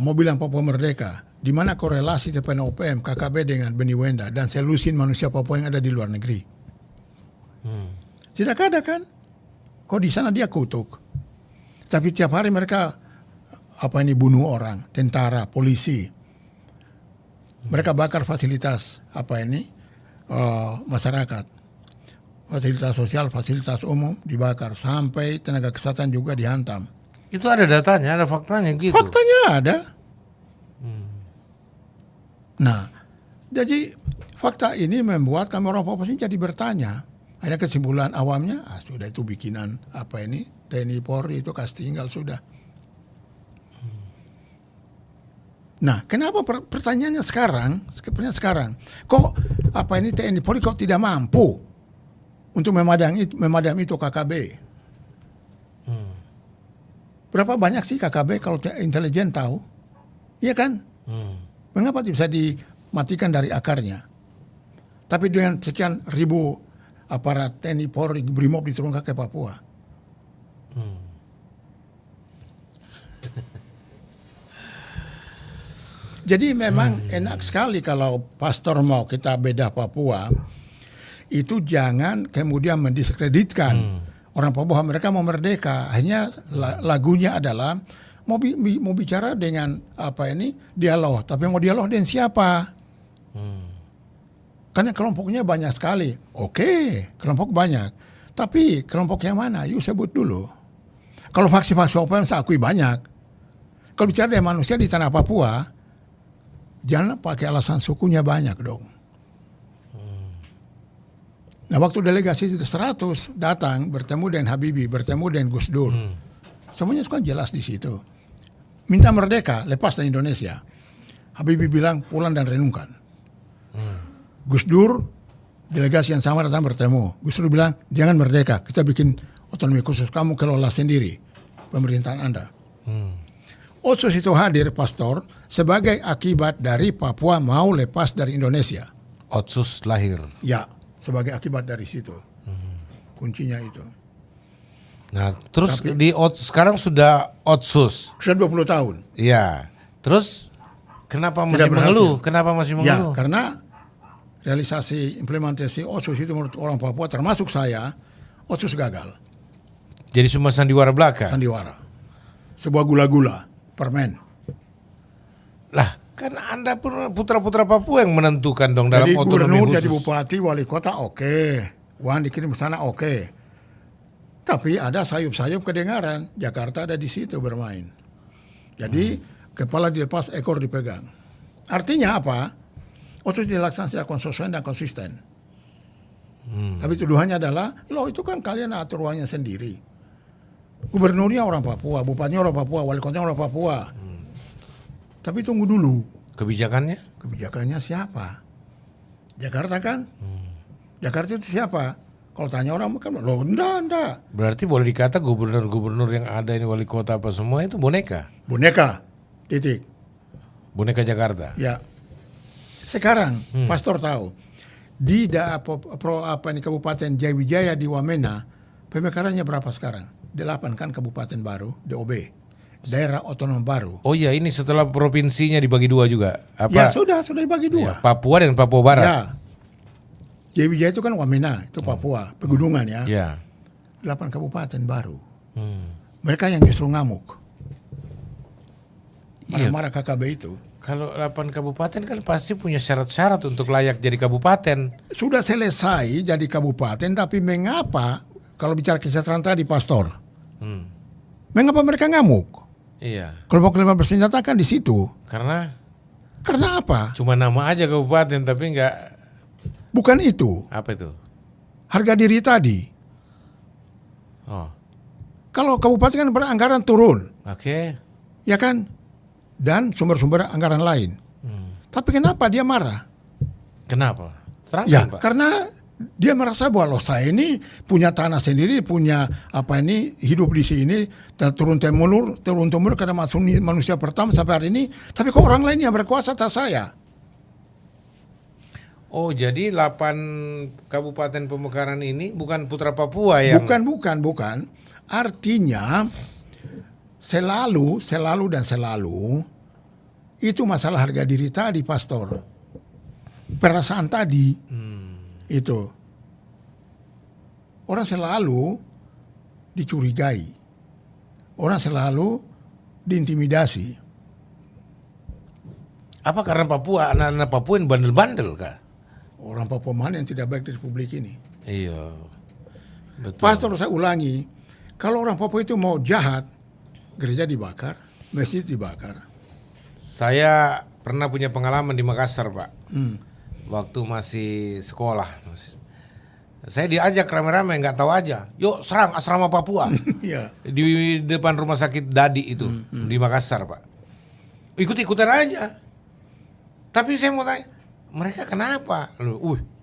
mau bilang Papua merdeka, di mana korelasi TPNOPM, KKB dengan Beni Wenda dan selusin manusia Papua yang ada di luar negeri? Tidak ada kan? Kok di sana dia kutuk. Tapi tiap hari mereka bunuh orang, tentara, polisi. Mereka bakar fasilitas masyarakat. Fasilitas sosial, fasilitas umum dibakar, sampai tenaga kesehatan juga dihantam. Itu ada datanya, ada faktanya gitu. Faktanya ada. Nah, jadi fakta ini membuat kami orang Papua ini jadi bertanya. Ada kesimpulan awamnya, sudah itu bikinan TNI Polri itu kas tinggal sudah. Nah, kenapa pertanyaannya sekarang? Kok TNI Polri kok tidak mampu untuk memadam itu KKB? Berapa banyak sih KKB kalau intelijen tahu? Iya kan? Mengapa bisa dimatikan dari akarnya? Tapi dengan sekian ribu aparat TNI Polri Brimob diturunkan ke Papua. Jadi memang enak sekali kalau pastor mau kita beda Papua, itu jangan kemudian mendiskreditkan orang Papua. Mereka mau merdeka, hanya lagunya adalah mau bicara dengan dialog, tapi mau dialog dengan siapa? Karena kelompoknya banyak sekali. Oke, kelompok banyak. Tapi kelompok yang mana? Yuk sebut dulu. Kalau faksi-faksi OPM saya akui banyak. Kalau bicara dengan manusia di tanah Papua, jangan pakai alasan sukunya banyak dong. Nah waktu delegasi 100 datang bertemu dengan Habibie, bertemu dengan Gus Dur. Semuanya kan jelas di situ. Minta merdeka, lepas dari Indonesia. Habibie bilang pulang dan renungkan. Gus Dur, delegasi yang sama datang bertemu. Gus Dur bilang, jangan merdeka, kita bikin otonomi khusus, kamu kelola sendiri pemerintahan Anda. Otsus itu hadir, pastor, sebagai akibat dari Papua mau lepas dari Indonesia. Otsus lahir. Ya, sebagai akibat dari situ. Kuncinya itu. Nah, terus sekarang sudah Otsus. Sudah 20 tahun. Iya. Terus kenapa masih mengeluh? Kenapa masih mengeluh? Ya, karena realisasi implementasi Otsus itu menurut orang Papua termasuk saya, Otsus gagal. Jadi cuma sandiwara belaka? Sandiwara. Sebuah gula-gula, permen. Lah, kan Anda putra-putra Papua yang menentukan dong dalam jadi otonomi gubernur, khusus. jadi bupati, wali kota oke. Uang dikirim ke sana oke. Tapi ada sayup-sayup kedengaran. Jakarta ada di situ bermain. Jadi kepala dilepas, ekor dipegang. Artinya apa? Otsus dilaksanakan secara konsisten dan konsisten. Tapi tuduhannya adalah, loh itu kan kalian atur uangnya sendiri. Gubernurnya orang Papua, bupatinya orang Papua, wali kotanya orang Papua. Tapi tunggu dulu. Kebijakannya? Kebijakannya siapa? Jakarta kan? Jakarta itu siapa? Kalau tanya orang kan, loh enggak. Berarti boleh dikata gubernur-gubernur yang ada ini wali kota apa semua itu boneka? Boneka, titik. Boneka Jakarta? Ya. Sekarang, Pastor tahu, di Kabupaten Jayawijaya di Wamena, pemekarannya berapa sekarang? 8 kan kabupaten baru, DOB. Daerah otonom baru. Oh iya, ini setelah provinsinya dibagi 2 juga? Ya sudah dibagi 2. Ya, Papua dan Papua Barat? Ya. Jayawijaya itu kan Wamena, itu Papua, pegunungan ya. Ya. 8 kabupaten baru. Mereka yang justru ngamuk. Marah-marah KKB itu. Kalau 8 kabupaten kan pasti punya syarat-syarat untuk layak jadi kabupaten. Sudah selesai jadi kabupaten, tapi mengapa, kalau bicara kesejahteraan tadi, Pastor, mengapa mereka ngamuk? Iya. Kelompok-kelompok bersenjata kan di situ. Karena apa? cuma nama aja kabupaten tapi nggak. Bukan itu. Apa itu? Harga diri tadi. Oh. Kalau kabupaten kan beranggaran turun, Oke. ya kan? Dan sumber-sumber anggaran lain. Tapi kenapa dia marah? Kenapa? Terangkan, Ya, Pak. karena dia merasa bahwa saya ini punya tanah sendiri, punya hidup di sini, turun temurun karena manusia pertama sampai hari ini. Tapi kok orang lain yang berkuasa atas saya? Oh, jadi 8 kabupaten pemekaran ini bukan putra Papua yang... Bukan. Artinya selalu itu masalah harga diri tadi, Pastor. Perasaan tadi. Itu. Orang selalu dicurigai. Orang selalu diintimidasi. Apa karena Papua, anak-anak Papua yang bandel-bandel kah? Orang Papua mana yang tidak baik di Republik ini? Iya. Betul. Pastor, saya ulangi. Kalau orang Papua itu mau jahat, gereja dibakar, masjid dibakar. Saya pernah punya pengalaman di Makassar, Pak. Waktu masih sekolah. Saya diajak rame-rame, nggak tahu aja. Yuk serang asrama Papua. Iya. Di depan rumah sakit Dadi itu, di Makassar, Pak. Ikut-ikutan aja. Tapi saya mau tanya, mereka kenapa?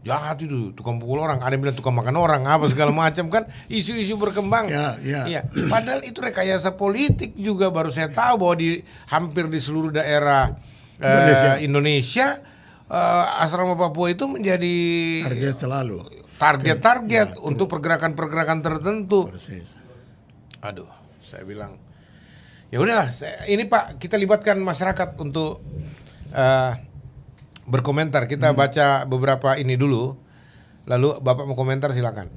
Jahat itu, tukang pukul orang. Ada yang bilang tukang makan orang, apa segala macam kan. Isu-isu berkembang. Iya. Padahal itu rekayasa politik juga. Baru saya tahu bahwa hampir di seluruh daerah Indonesia, asrama Papua itu menjadi Target selalu. Target untuk pergerakan-pergerakan tertentu. Persis. Aduh, saya bilang, ya udahlah. Ini Pak, kita libatkan masyarakat untuk berkomentar. Kita baca beberapa ini dulu, lalu Bapak mau komentar silakan.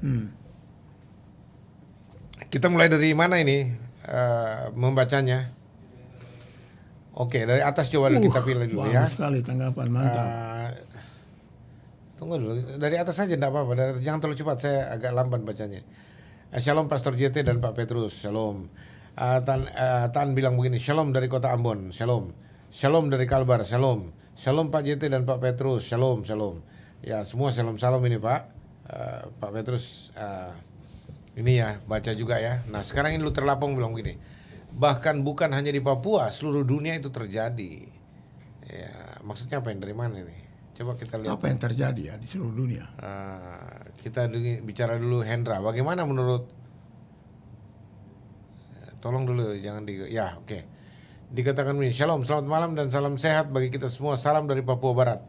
Kita mulai dari mana ini membacanya? Oke, dari atas coba kita pilih dulu ya. Sekali tanggapan, mantap. Tunggu dulu, dari atas saja tidak apa-apa. Dari atas, jangan terlalu cepat, saya agak lambat bacanya. Shalom Pastor JT dan Pak Petrus, shalom. Tan bilang begini, shalom dari kota Ambon, shalom. Shalom dari Kalbar, shalom. Shalom Pak JT dan Pak Petrus, shalom. Ya semua shalom ini Pak. Pak Petrus ini ya baca juga ya. Nah sekarang ini Luther Lapong bilang begini, bahkan bukan hanya di Papua, seluruh dunia itu terjadi. Ya maksudnya apa yang dari mana ini? Coba kita lihat. Apa yang terjadi ya di seluruh dunia? Kita bicara dulu Hendra, bagaimana menurut? Tolong dulu jangan ya oke. Dikatakan begini, shalom, selamat malam dan salam sehat bagi kita semua. Salam dari Papua Barat.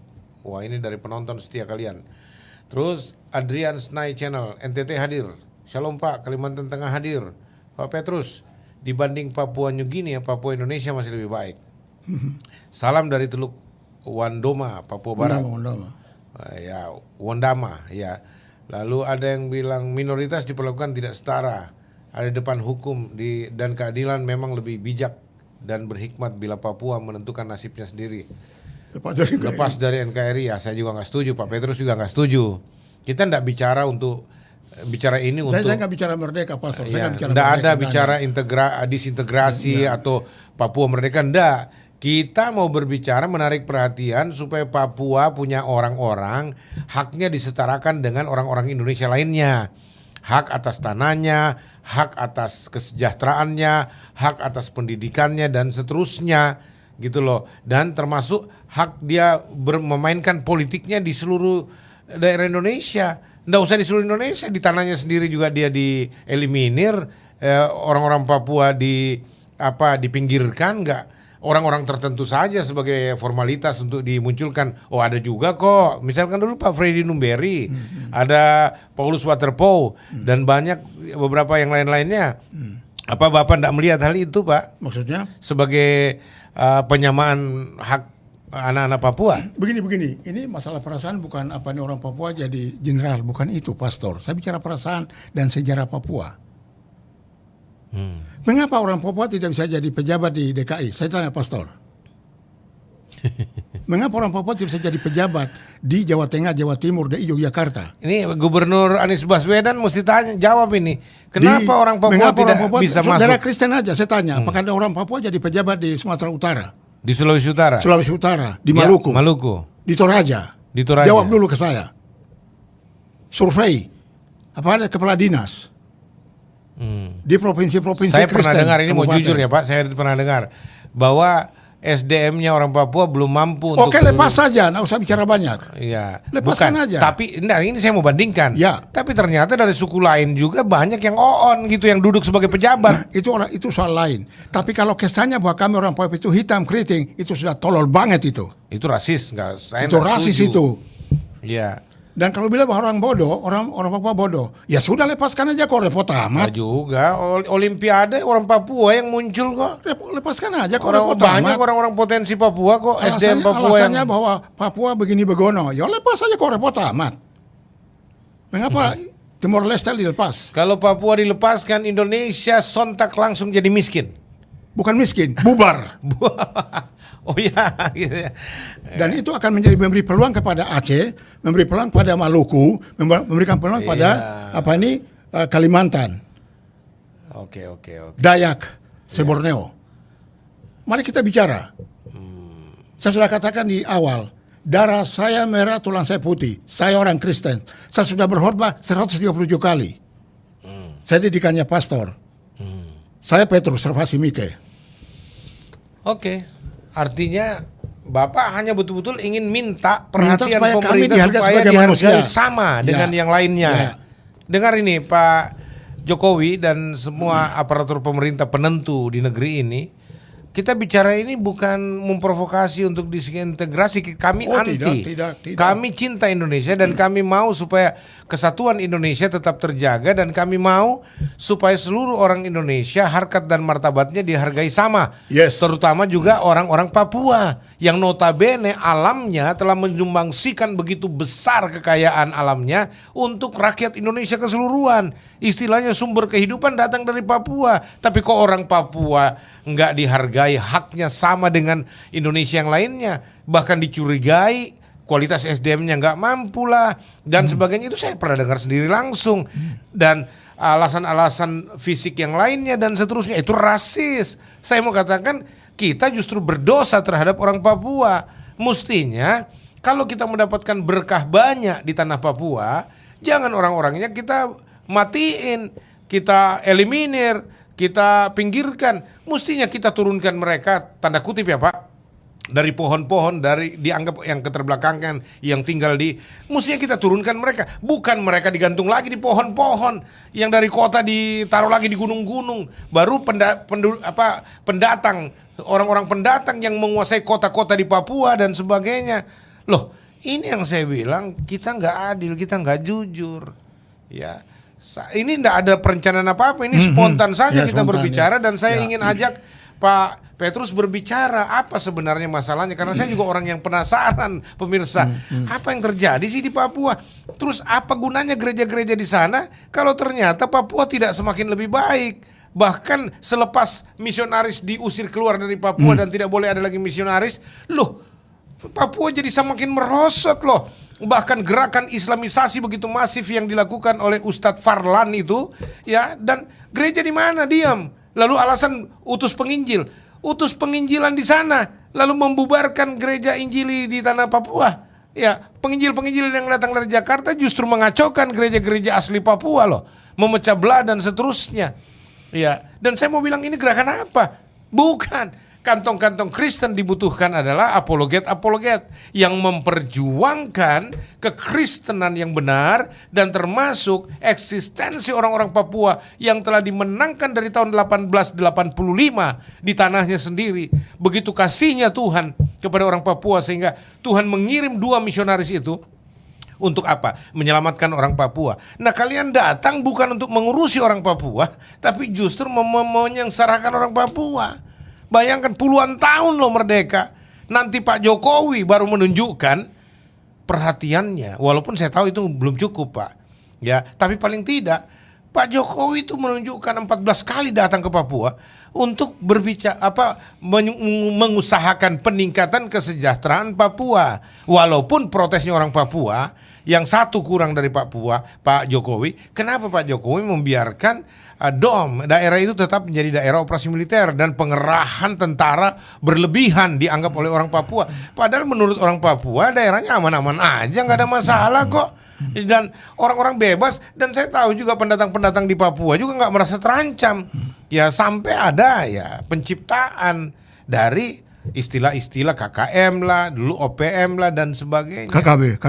Wah ini dari penonton setia kalian. Terus Adrian Snai Channel, NTT hadir. Shalom Pak, Kalimantan Tengah hadir. Pak Petrus, dibanding Papua New Guinea, Papua Indonesia masih lebih baik. Salam dari Teluk Wandoma, Papua Barat. Wondama, ya. Lalu ada yang bilang minoritas diperlakukan tidak setara. Ada depan hukum dan keadilan memang lebih bijak dan berhikmat bila Papua menentukan nasibnya sendiri. Lepas dari NKRI, ya saya juga nggak setuju. Pak Petrus juga nggak setuju. Kita tidak bicara ini untuk. Saya nggak bicara merdeka, Pastor. Ya, tidak ada bicara disintegrasi atau Papua merdeka. Tidak. Kita mau berbicara menarik perhatian supaya Papua punya orang-orang haknya disetarakan dengan orang-orang Indonesia lainnya. Hak atas tanahnya, hak atas kesejahteraannya, hak atas pendidikannya dan seterusnya. gitu loh. Dan termasuk hak dia memainkan politiknya di seluruh daerah Indonesia. Nggak usah di seluruh Indonesia, di tanahnya sendiri juga dia dieliminir, orang-orang Papua dipinggirkan, nggak orang-orang tertentu saja sebagai formalitas untuk dimunculkan. Oh ada juga kok, misalkan dulu Pak Freddy Numberi, ada Paulus Waterpauw dan banyak beberapa yang lain-lainnya. Apa Bapak tidak melihat hal itu Pak? Maksudnya? Sebagai penyamaan hak anak-anak Papua? Begini, ini masalah perasaan bukan apa nih orang Papua jadi jenderal, bukan itu Pastor. Saya bicara perasaan dan sejarah Papua. Mengapa orang Papua tidak bisa jadi pejabat di DKI? Saya tanya Pastor. Mengapa orang Papua tidak bisa jadi pejabat di Jawa Tengah, Jawa Timur, di Yogyakarta? Ini Gubernur Anies Baswedan mesti jawab ini. Kenapa orang Papua tidak orang Papua, bisa saudara masuk? Kristen aja saya tanya, apakah ada orang Papua jadi pejabat di Sumatera Utara? Di Sulawesi Utara? Sulawesi Utara, di Ya, Maluku? Maluku. Di Toraja? Di Toraja. Jawab dulu ke saya. Survei, apa ada kepala dinas? Di provinsi-provinsi Saya Kristen. pernah dengar, ini mau kabupaten. jujur ya Pak, saya pernah dengar bahwa SDM-nya orang Papua belum mampu untuk Oke, lepas saja, nggak usah bicara banyak. Iya, Lepaskan aja. Tapi enggak, ini saya mau bandingkan. Ya. Tapi ternyata dari suku lain juga banyak yang on gitu, yang duduk sebagai pejabat. Itu soal lain. Tapi kalau kesannya bahwa kami orang Papua itu hitam keriting, itu sudah tolol banget itu. Itu rasis, enggak? Saya Itu enggak rasis setuju. itu. Iya. Dan kalau bilang bahwa orang bodoh, orang Papua bodoh, ya sudah lepaskan aja kok, repot amat. Enggak juga. Olimpiade orang Papua yang muncul kok. Lepaskan aja kok, Orang repot banyak amat. orang-orang potensi Papua kok, SDM Papua Alasannya yang bahwa Papua begini begono, ya lepas aja kok, repot amat. Mengapa Timor Leste dilepas? kalau Papua dilepaskan, Indonesia sontak langsung jadi miskin. Bukan miskin, bubar. Oh iya, gitu ya. Dan itu akan memberi peluang kepada Aceh, memberi peluang pada Maluku, memberikan peluang pada Kalimantan, Oke. Dayak, Borneo. Mari kita bicara. Saya sudah katakan di awal, darah saya merah, tulang saya putih. Saya orang Kristen. Saya sudah berkhotbah 137 kali. Saya didikannya pastor. Saya Petrus Servasi Mike. Oke. Artinya Bapak hanya betul-betul ingin minta perhatian supaya kami pemerintah dihargai supaya sebagai dihargai manusia. sama dengan Ya. yang lainnya. Ya. Dengar ini Pak Jokowi dan semua aparatur pemerintah penentu di negeri ini. Kita bicara ini bukan memprovokasi untuk disintegrasi. Kami Oh, anti. tidak. Kami cinta Indonesia dan kami mau supaya kesatuan Indonesia tetap terjaga, dan kami mau supaya seluruh orang Indonesia harkat dan martabatnya dihargai sama. Yes. Terutama juga orang-orang Papua yang notabene alamnya telah menyumbangsikan begitu besar kekayaan alamnya untuk rakyat Indonesia keseluruhan. Istilahnya sumber kehidupan datang dari Papua. Tapi kok orang Papua nggak dihargai haknya sama dengan Indonesia yang lainnya, bahkan dicurigai kualitas SDM-nya nggak mampu lah dan sebagainya. Itu saya pernah dengar sendiri langsung. Dan alasan-alasan fisik yang lainnya dan seterusnya itu rasis. Saya mau katakan kita justru berdosa terhadap orang Papua. Mestinya kalau kita mendapatkan berkah banyak di tanah Papua, jangan orang-orangnya kita matiin, kita eliminir, kita pinggirkan. Mestinya kita turunkan mereka, tanda kutip ya Pak, dari pohon-pohon, dari dianggap yang keterbelakangan, yang tinggal di, mestinya kita turunkan mereka, bukan mereka digantung lagi di pohon-pohon, yang dari kota ditaruh lagi di gunung-gunung. Baru pendatang, orang-orang pendatang yang menguasai kota-kota di Papua dan sebagainya. Loh, ini yang saya bilang, kita nggak adil, kita nggak jujur, ya. Ini tidak ada perencanaan apa-apa, ini spontan saja Ya, kita spontan, berbicara. ya. Dan saya Ya. ingin ajak Pak Petrus berbicara apa sebenarnya masalahnya, karena saya juga orang yang penasaran, pemirsa. Apa yang terjadi sih di Papua? Terus apa gunanya gereja-gereja di sana kalau ternyata Papua tidak semakin lebih baik? Bahkan selepas misionaris diusir keluar dari Papua dan tidak boleh ada lagi misionaris, loh, Papua jadi semakin merosot loh. Bahkan gerakan Islamisasi begitu masif yang dilakukan oleh Ustadz Farlan itu, ya, dan gereja di mana diam. Lalu alasan utus penginjil, utus penginjilan di sana, lalu membubarkan gereja Injili di tanah Papua. Ya, penginjil-penginjil yang datang dari Jakarta justru mengacaukan gereja-gereja asli Papua loh, memecah belah dan seterusnya. Ya, dan saya mau bilang ini gerakan apa? Bukan. kantong-kantong Kristen dibutuhkan adalah apologet-apologet yang memperjuangkan kekristenan yang benar dan termasuk eksistensi orang-orang Papua yang telah dimenangkan dari tahun 1885 di tanahnya sendiri. Begitu kasihnya Tuhan kepada orang Papua sehingga Tuhan mengirim 2 misionaris itu. Untuk apa? Menyelamatkan orang Papua. Nah, kalian datang bukan untuk mengurusi orang Papua, tapi justru menyengsarakan orang Papua. Bayangkan puluhan tahun loh merdeka. Nanti Pak Jokowi baru menunjukkan perhatiannya. Walaupun saya tahu itu belum cukup, Pak. Ya, tapi paling tidak Pak Jokowi itu menunjukkan 14 kali datang ke Papua untuk berbicara mengusahakan peningkatan kesejahteraan Papua. Walaupun protesnya orang Papua yang satu kurang dari Pak Jokowi, kenapa Pak Jokowi membiarkan daerah itu tetap menjadi daerah operasi militer dan pengerahan tentara berlebihan dianggap oleh orang Papua. Padahal menurut orang Papua daerahnya aman-aman aja, nggak ada masalah kok. Dan orang-orang bebas, dan saya tahu juga pendatang-pendatang di Papua juga nggak merasa terancam. Ya sampai ada ya penciptaan dari istilah-istilah KKM lah, dulu OPM lah dan sebagainya. KKB.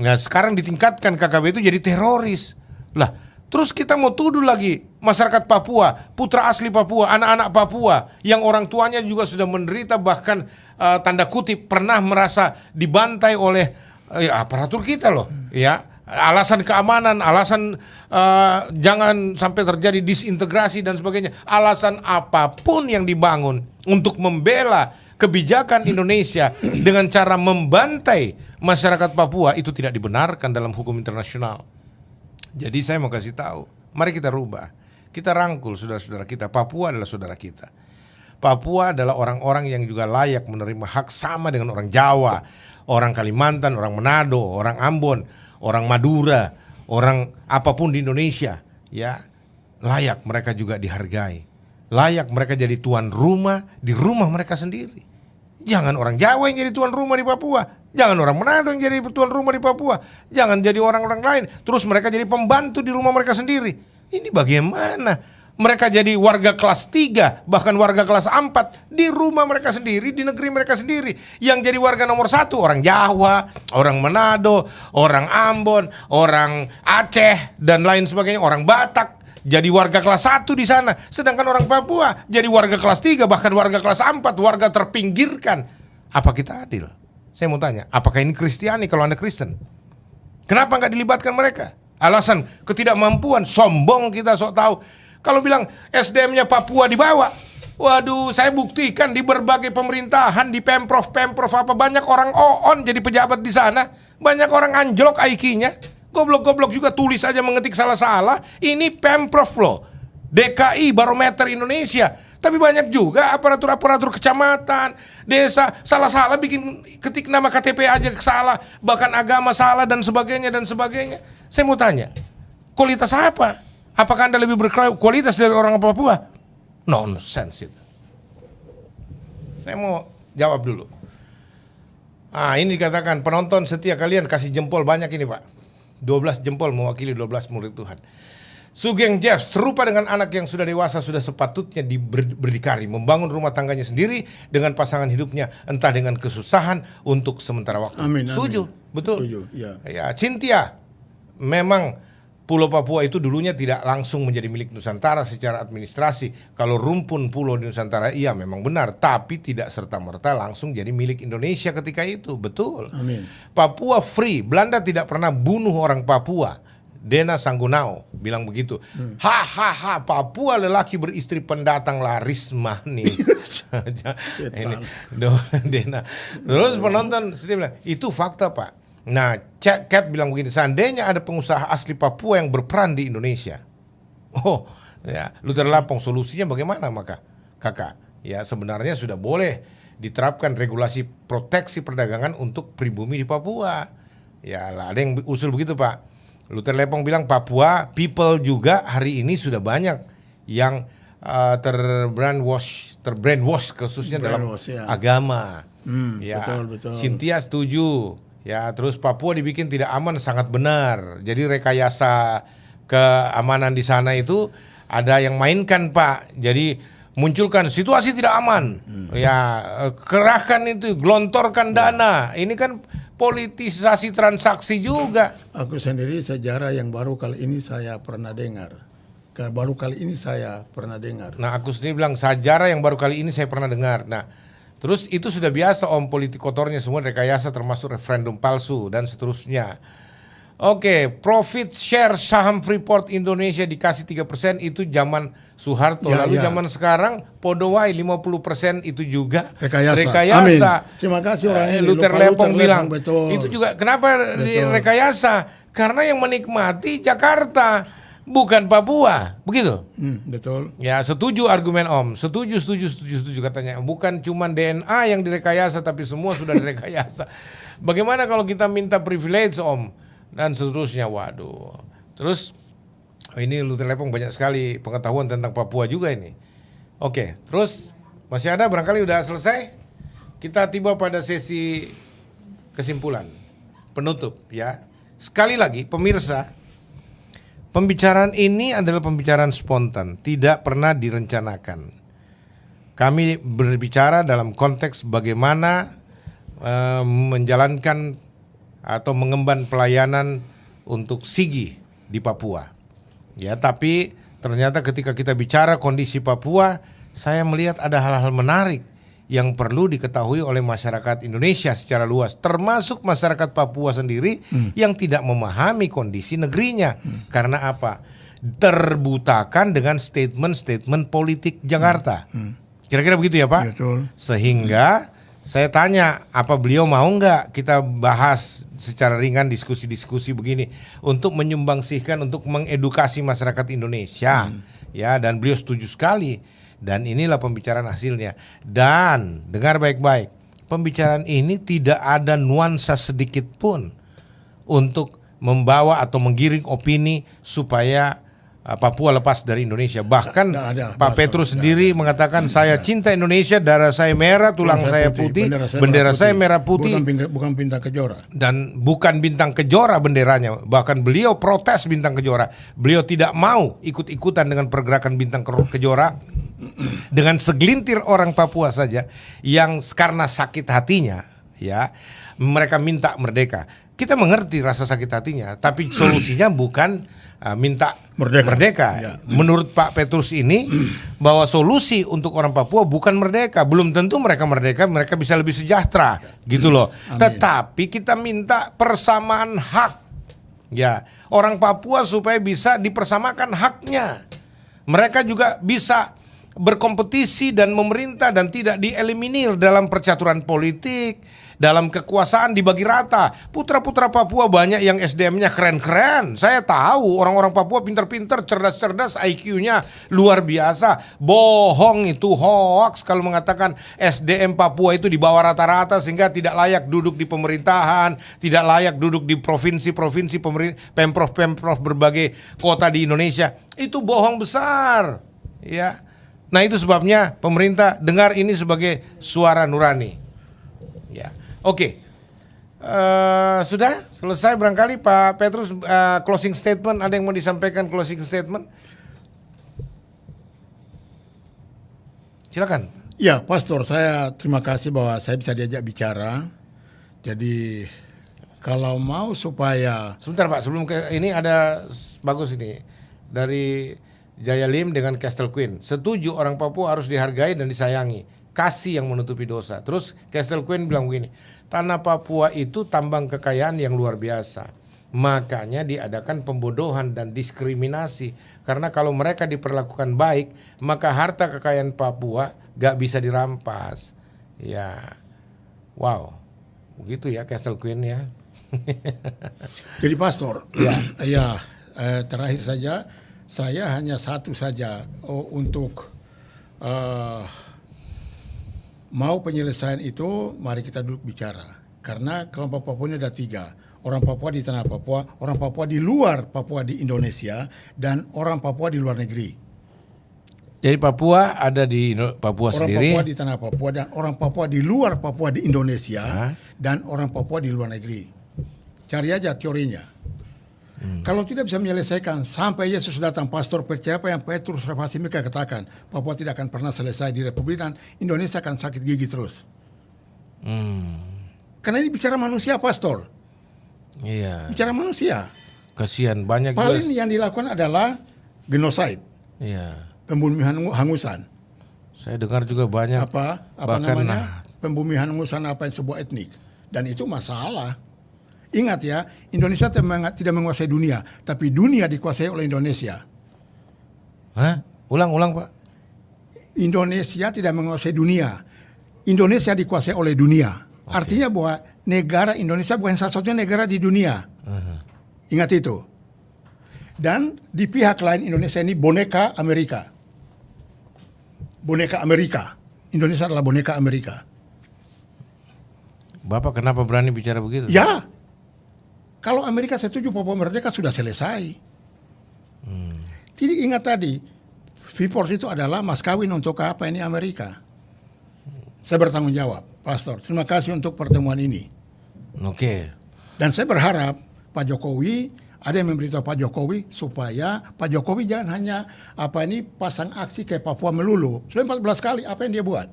Nah, sekarang ditingkatkan KKB itu jadi teroris. Lah, terus kita mau tuduh lagi masyarakat Papua, putra asli Papua, anak-anak Papua yang orang tuanya juga sudah menderita, bahkan tanda kutip pernah merasa dibantai oleh aparatur kita loh, ya. Alasan keamanan, alasan jangan sampai terjadi disintegrasi dan sebagainya. Alasan apapun yang dibangun untuk membela kebijakan Indonesia dengan cara membantai masyarakat Papua itu tidak dibenarkan dalam hukum internasional. Jadi saya mau kasih tahu, mari kita rubah. Kita rangkul saudara-saudara kita. Papua adalah saudara kita. Papua adalah orang-orang yang juga layak menerima hak sama dengan orang Jawa, orang Kalimantan, orang Manado, orang Ambon, orang Madura, orang apapun di Indonesia, ya, layak mereka juga dihargai. Layak mereka jadi tuan rumah di rumah mereka sendiri. Jangan orang Jawa yang jadi tuan rumah di Papua, jangan orang Manado yang jadi tuan rumah di Papua, jangan jadi orang-orang lain terus mereka jadi pembantu di rumah mereka sendiri. Ini bagaimana? Mereka jadi warga kelas 3, bahkan warga kelas 4 di rumah mereka sendiri, di negeri mereka sendiri. Yang jadi warga nomor 1 orang Jawa, orang Manado, orang Ambon, orang Aceh dan lain sebagainya, orang Batak jadi warga kelas 1 di sana. Sedangkan orang Papua jadi warga kelas 3, bahkan warga kelas 4, warga terpinggirkan. Apa kita adil? Saya mau tanya, apakah ini Kristiani kalau Anda Kristen? Kenapa nggak dilibatkan mereka? Alasan ketidakmampuan, sombong kita sok tahu. Kalau bilang SDM-nya Papua dibawa, waduh, saya buktikan di berbagai pemerintahan, di Pemprov apa, banyak orang on jadi pejabat di sana, banyak orang anjlok IQ-nya, goblok-goblok juga tulis aja mengetik salah-salah. Ini Pemprov loh, DKI Barometer Indonesia. Tapi banyak juga aparatur-aparatur kecamatan, desa salah-salah bikin ketik nama KTP aja salah, bahkan agama salah dan sebagainya dan sebagainya. Saya mau tanya, kualitas apa? Apakah Anda lebih berkualitas dari orang Papua? Nonsense itu. Saya mau jawab dulu. Ini dikatakan penonton setia kalian kasih jempol banyak ini Pak. 12 jempol mewakili 12 murid Tuhan. Sugeng Jeff serupa dengan anak yang sudah dewasa sudah sepatutnya berdikari, membangun rumah tangganya sendiri dengan pasangan hidupnya, entah dengan kesusahan untuk sementara waktu. Amin. Setuju, betul. Setuju, ya. Ya, Cynthia, memang Pulau Papua itu dulunya tidak langsung menjadi milik Nusantara secara administrasi. Kalau rumpun pulau di Nusantara iya memang benar, tapi tidak serta-merta langsung jadi milik Indonesia ketika itu. Betul. Amin. Papua free, Belanda tidak pernah bunuh orang Papua. Dena Sanggunao bilang begitu. Hahaha, Papua lelaki beristri pendatang laris manis. Ini Dena. Terus penonton sedih bilang, itu fakta Pak. Nah, Cat bilang begini, seandainya ada pengusaha asli Papua yang berperan di Indonesia. Oh, ya, Luther Lampong, solusinya bagaimana maka? Kakak, ya sebenarnya sudah boleh diterapkan regulasi proteksi perdagangan untuk pribumi di Papua. Ya, ada yang usul begitu, Pak. Luther Lampong bilang Papua people juga hari ini sudah banyak yang terbrainwash khususnya dalam agama. Ya, betul. Cynthia setuju. Ya, terus Papua dibikin tidak aman sangat benar. Jadi rekayasa keamanan di sana itu ada yang mainkan Pak. Jadi munculkan situasi tidak aman. Ya, kerahkan itu, gelontorkan dana. Ini kan politisasi transaksi juga. Aku sendiri sejarah yang baru kali ini saya pernah dengar. Baru kali ini saya pernah dengar. Nah, aku sendiri bilang sejarah yang baru kali ini saya pernah dengar. Nah, terus itu sudah biasa om, politik kotornya semua rekayasa termasuk referendum palsu dan seterusnya. Oke, profit share saham Freeport Indonesia dikasih 3% itu zaman Soeharto. Ya, Lalu ya. zaman sekarang Podowai 50% itu juga Rekayasa. Amin. Terima kasih orang ini. Luther Lupa Lepong bilang betul. itu juga kenapa rekayasa? Karena yang menikmati Jakarta bukan Papua, begitu? Betul. Ya, setuju argumen Om. Setuju katanya. Bukan cuma DNA yang direkayasa tapi semua sudah direkayasa. Bagaimana kalau kita minta privilege Om? Dan seterusnya, waduh. Terus ini Luther Lepong banyak sekali pengetahuan tentang Papua juga ini. Oke, terus masih ada barangkali udah selesai. Kita tiba pada sesi kesimpulan, penutup ya. Sekali lagi pemirsa, pembicaraan ini adalah pembicaraan spontan, tidak pernah direncanakan. Kami berbicara dalam konteks bagaimana menjalankan atau mengemban pelayanan untuk Sigi di Papua. Ya, tapi ternyata ketika kita bicara kondisi Papua, saya melihat ada hal-hal menarik yang perlu diketahui oleh masyarakat Indonesia secara luas, termasuk masyarakat Papua sendiri yang tidak memahami kondisi negerinya. Karena apa? Terbutakan dengan statement-statement politik Jakarta. Kira-kira begitu ya Pak? Betul. Sehingga saya tanya, apa beliau mau nggak kita bahas secara ringan diskusi-diskusi begini untuk menyumbangsihkan, untuk mengedukasi masyarakat Indonesia, ya, dan beliau setuju sekali. Dan inilah pembicaraan hasilnya. Dan dengar baik-baik, pembicaraan ini tidak ada nuansa sedikit pun untuk membawa atau menggiring opini supaya Papua lepas dari Indonesia. Bahkan Pak Petrus sendiri mengatakan saya cinta Indonesia, darah saya merah, tulang saya putih, bendera saya merah putih. Bukan bintang kejora. Dan bukan bintang kejora benderanya. Bahkan beliau protes bintang kejora. Beliau tidak mau ikut-ikutan dengan pergerakan bintang kejora. Dengan segelintir orang Papua saja yang karena sakit hatinya, ya, mereka minta merdeka. Kita mengerti rasa sakit hatinya, tapi solusinya bukan minta merdeka. Ya. Menurut Pak Petrus ini bahwa solusi untuk orang Papua bukan merdeka. Belum tentu mereka merdeka, mereka bisa lebih sejahtera, gitu loh. Amin. Tetapi kita minta persamaan hak. Ya, orang Papua supaya bisa dipersamakan haknya. Mereka juga bisa berkompetisi dan memerintah dan tidak dieliminir dalam percaturan politik, dalam kekuasaan dibagi rata. Putra-putra Papua banyak yang SDM-nya keren-keren. Saya tahu orang-orang Papua pintar-pintar, cerdas-cerdas, IQ-nya luar biasa. Bohong itu, hoax kalau mengatakan SDM Papua itu di bawah rata-rata sehingga tidak layak duduk di pemerintahan, tidak layak duduk di provinsi-provinsi, pemprov-pemprov berbagai kota di Indonesia. Itu bohong besar, ya. Nah, itu sebabnya pemerintah dengar ini sebagai suara nurani. Ya, oke. Sudah selesai barangkali Pak Petrus, closing statement. Ada yang mau disampaikan closing statement? Silakan. Ya, Pastor, saya terima kasih bahwa saya bisa diajak bicara. Jadi kalau mau supaya Sebentar Pak, sebelum ini ada bagus ini dari Jaya Lim dengan Castle Queen. Setuju orang Papua harus dihargai dan disayangi. Kasih yang menutupi dosa. Terus Castle Queen bilang begini, tanah Papua itu tambang kekayaan yang luar biasa. Makanya diadakan pembodohan dan diskriminasi. Karena kalau mereka diperlakukan baik, maka harta kekayaan Papua gak bisa dirampas. Ya, wow, begitu ya Castle Queen ya. jadi Pastor, ya, terakhir saja. Saya hanya satu saja untuk mau penyelesaian itu, mari kita duduk bicara. Karena kelompok Papua ini ada 3. Orang Papua di tanah Papua, orang Papua di luar Papua di Indonesia, dan orang Papua di luar negeri. Jadi Papua ada di Papua orang sendiri. Papua di tanah Papua dan orang Papua di luar Papua di Indonesia dan orang Papua di luar negeri. Cari aja teorinya. Kalau tidak bisa menyelesaikan sampai Yesus datang, pastor, percaya apa yang Petrus Raffasimika katakan, Papua tidak akan pernah selesai di Republik dan Indonesia akan sakit gigi terus. Karena ini bicara manusia, pastor. Iya. Bicara manusia. Kasihan banyak Paling juga. yang dilakukan adalah genocide, Iya. pembunuhan hangusan. Saya dengar juga banyak. Apa bahkan namanya? Pembunuhan hangusan apa yang sebuah etnik. Dan itu masalah. Ingat ya, Indonesia tidak menguasai dunia, tapi dunia dikuasai oleh Indonesia. Hah? Ulang Pak. Indonesia tidak menguasai dunia. Indonesia dikuasai oleh dunia. Artinya bahwa negara Indonesia bukan satu-satunya negara di dunia. Ingat itu. Dan di pihak lain Indonesia ini boneka Amerika. Boneka Amerika. Indonesia adalah boneka Amerika. Bapak kenapa berani bicara begitu? Ya. Kalau Amerika setuju Papua merdeka sudah selesai. Jadi ingat tadi, Freeport itu adalah mas kawin untuk apa ini Amerika. Saya bertanggung jawab, Pastor. Terima kasih untuk pertemuan ini. Oke. Dan saya berharap Pak Jokowi, ada yang memberitahu Pak Jokowi supaya Pak Jokowi jangan hanya pasang aksi kayak Papua melulu. Sudah 14 kali apa yang dia buat.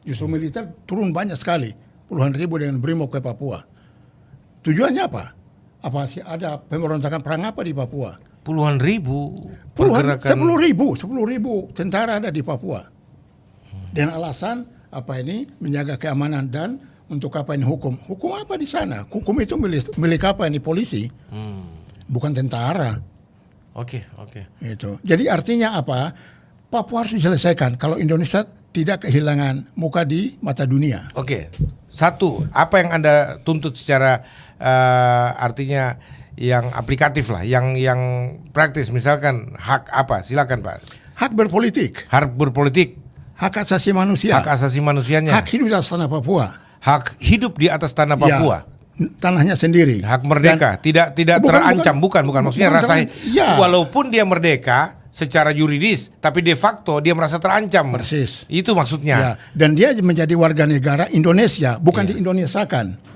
Justru militer turun banyak sekali, puluhan ribu dengan brimob ke Papua. Tujuannya apa? Apa sih ada pemberontakan perang apa di Papua? Puluhan ribu. Puluhan, Pergerakan. 10 ribu tentara ada di Papua. Dengan alasan menjaga keamanan dan untuk apa ini hukum. Hukum apa di sana? Hukum itu milik apa ini polisi? Bukan tentara. Oke. Itu. Jadi artinya apa? Papua harus diselesaikan kalau Indonesia tidak kehilangan muka di mata dunia. Oke. Satu, apa yang Anda tuntut secara artinya yang aplikatif lah, yang praktis, misalkan hak apa? Silakan Pak. Hak berpolitik, Hak berpolitik, hak asasi manusia, hak asasi manusianya, hak hidup di atas tanah Papua, hak hidup di atas tanah Papua, ya, tanahnya sendiri, hak merdeka, tidak terancam, bukan maksudnya rasa ya. Walaupun dia merdeka secara yuridis, tapi de facto dia merasa terancam. Persis. Itu maksudnya. Ya. Dan dia menjadi warga negara Indonesia, bukan diindonesiakan.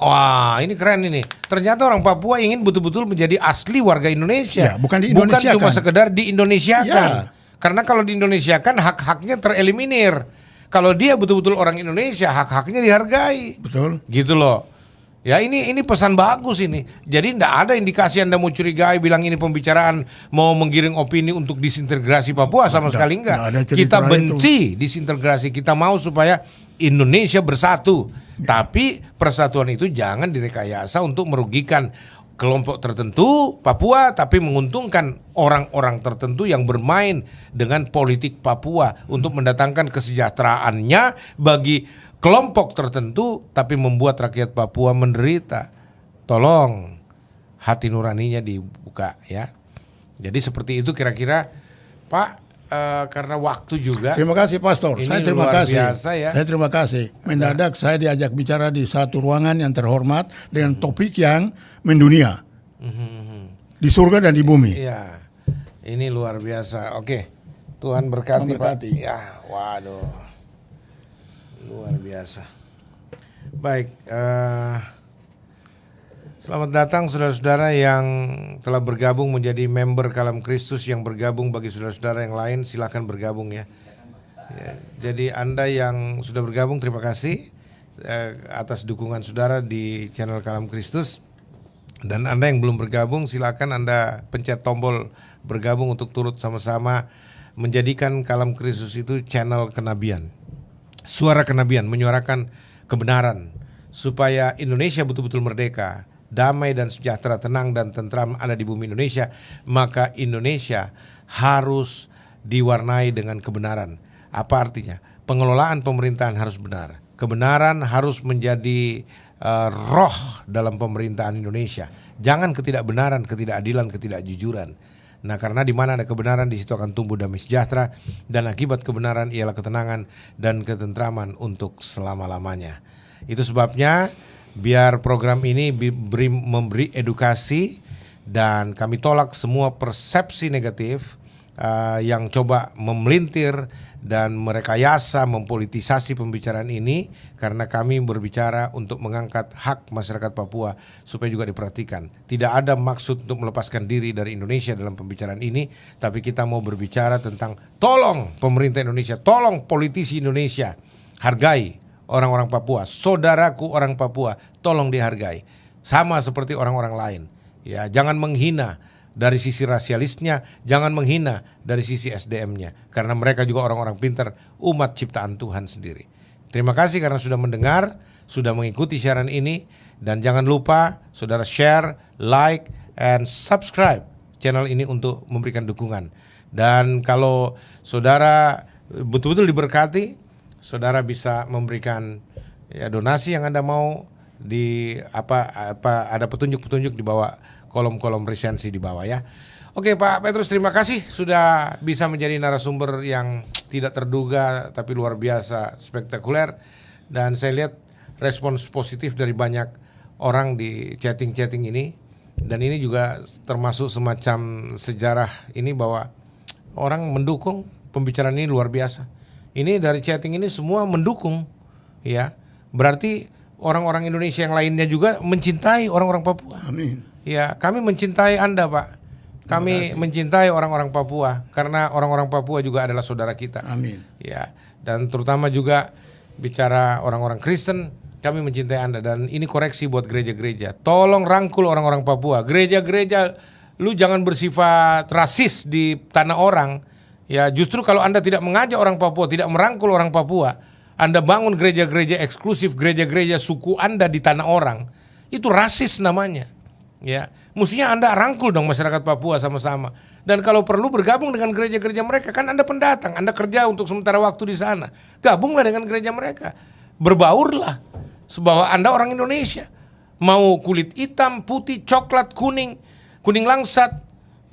Wah, ini keren ini. Ternyata orang Papua ingin betul-betul menjadi asli warga Indonesia. Ya, bukan diindonesiakan. Bukan cuma sekedar diindonesiakan. Ya. Karena kalau diindonesiakan hak-haknya tereliminir. Kalau dia betul-betul orang Indonesia, hak-haknya dihargai. Betul. Gitu loh. Ya ini pesan bagus ini. Jadi tidak ada indikasi Anda mau curigai bilang ini pembicaraan mau menggiring opini untuk disintegrasi Papua, sama sekali enggak. Kita benci disintegrasi. Kita mau supaya Indonesia bersatu. Tapi persatuan itu jangan direkayasa untuk merugikan kelompok tertentu Papua, tapi menguntungkan orang-orang tertentu yang bermain dengan politik Papua untuk mendatangkan kesejahteraannya bagi kelompok tertentu, tapi membuat rakyat Papua menderita. Tolong hati nuraninya dibuka ya. Jadi seperti itu kira-kira Pak. Karena waktu juga. Terima kasih Pastor. Ini Saya terima luar kasih. biasa, ya. Saya terima kasih. Mendadak saya diajak bicara di satu ruangan yang terhormat dengan topik yang mendunia. Di surga dan di bumi. Iya. Ini luar biasa. Oke. Tuhan berkati, Pak. Ya, waduh. Luar biasa. Baik, selamat datang saudara-saudara yang telah bergabung menjadi member Kalam Kristus. Yang bergabung, bagi saudara-saudara yang lain silakan bergabung ya. Jadi Anda yang sudah bergabung terima kasih atas dukungan saudara di channel Kalam Kristus. Dan Anda yang belum bergabung silakan Anda pencet tombol bergabung untuk turut sama-sama menjadikan Kalam Kristus itu channel kenabian. Suara kenabian, menyuarakan kebenaran supaya Indonesia betul-betul merdeka, damai dan sejahtera, tenang dan tentram ada di bumi Indonesia. Maka Indonesia harus diwarnai dengan kebenaran. Apa artinya? Pengelolaan pemerintahan harus benar. Kebenaran harus menjadi roh dalam pemerintahan Indonesia. Jangan ketidakbenaran, ketidakadilan, ketidakjujuran. Nah, karena di mana ada kebenaran, di situ akan tumbuh damai sejahtera, dan akibat kebenaran ialah ketenangan dan ketentraman untuk selama-lamanya. Itu sebabnya biar program ini memberi edukasi, dan kami tolak semua persepsi negatif yang coba memelintir dan merekayasa, mempolitisasi pembicaraan ini, karena kami berbicara untuk mengangkat hak masyarakat Papua supaya juga diperhatikan. Tidak ada maksud untuk melepaskan diri dari Indonesia dalam pembicaraan ini, tapi kita mau berbicara tentang tolong pemerintah Indonesia, tolong politisi Indonesia, hargai orang-orang Papua, saudaraku orang Papua, tolong dihargai. Sama seperti orang-orang lain. Ya, jangan menghina dari sisi rasialisnya, jangan menghina dari sisi SDM-nya, karena mereka juga orang-orang pintar, umat ciptaan Tuhan sendiri. Terima kasih karena sudah mendengar, sudah mengikuti siaran ini, dan jangan lupa saudara share, like, and subscribe channel ini untuk memberikan dukungan. Dan kalau saudara betul-betul diberkati, saudara bisa memberikan ya donasi yang Anda mau di ada petunjuk-petunjuk di bawah kolom-kolom resensi di bawah ya. Oke Pak Petrus, terima kasih sudah bisa menjadi narasumber yang tidak terduga tapi luar biasa spektakuler, dan saya lihat respons positif dari banyak orang di chatting-chatting ini, dan ini juga termasuk semacam sejarah ini bahwa orang mendukung pembicaraan ini luar biasa. Ini dari chatting ini semua mendukung ya. Berarti orang-orang Indonesia yang lainnya juga mencintai orang-orang Papua. Amin. Ya, kami mencintai Anda, Pak. Kami mencintai orang-orang Papua karena orang-orang Papua juga adalah saudara kita. Amin. Ya, dan terutama juga bicara orang-orang Kristen, kami mencintai Anda, dan ini koreksi buat gereja-gereja. Tolong rangkul orang-orang Papua. Gereja-gereja, lu jangan bersifat rasis di tanah orang. Ya, justru kalau Anda tidak mengajak orang Papua, tidak merangkul orang Papua, Anda bangun gereja-gereja eksklusif, gereja-gereja suku Anda di tanah orang, itu rasis namanya. Ya, mestinya Anda rangkul dong masyarakat Papua sama-sama. Dan kalau perlu bergabung dengan gereja-gereja mereka, kan Anda pendatang, Anda kerja untuk sementara waktu di sana. Gabunglah dengan gereja mereka. Berbaurlah bahwa Anda orang Indonesia. Mau kulit hitam, putih, coklat, kuning, kuning langsat,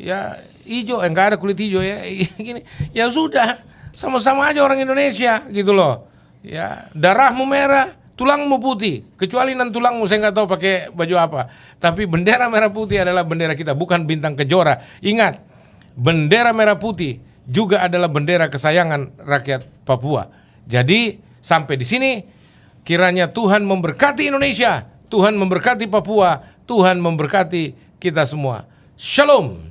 ya hijau, enggak ada kulit hijau ya. Gini, ya sudah, sama-sama aja orang Indonesia gitu loh. Ya, darahmu merah, tulangmu putih, kecuali nan tulangmu saya nggak tahu pakai baju apa. Tapi bendera merah putih adalah bendera kita, bukan bintang kejora. Ingat, bendera merah putih juga adalah bendera kesayangan rakyat Papua. Jadi sampai di sini, kiranya Tuhan memberkati Indonesia, Tuhan memberkati Papua, Tuhan memberkati kita semua. Shalom.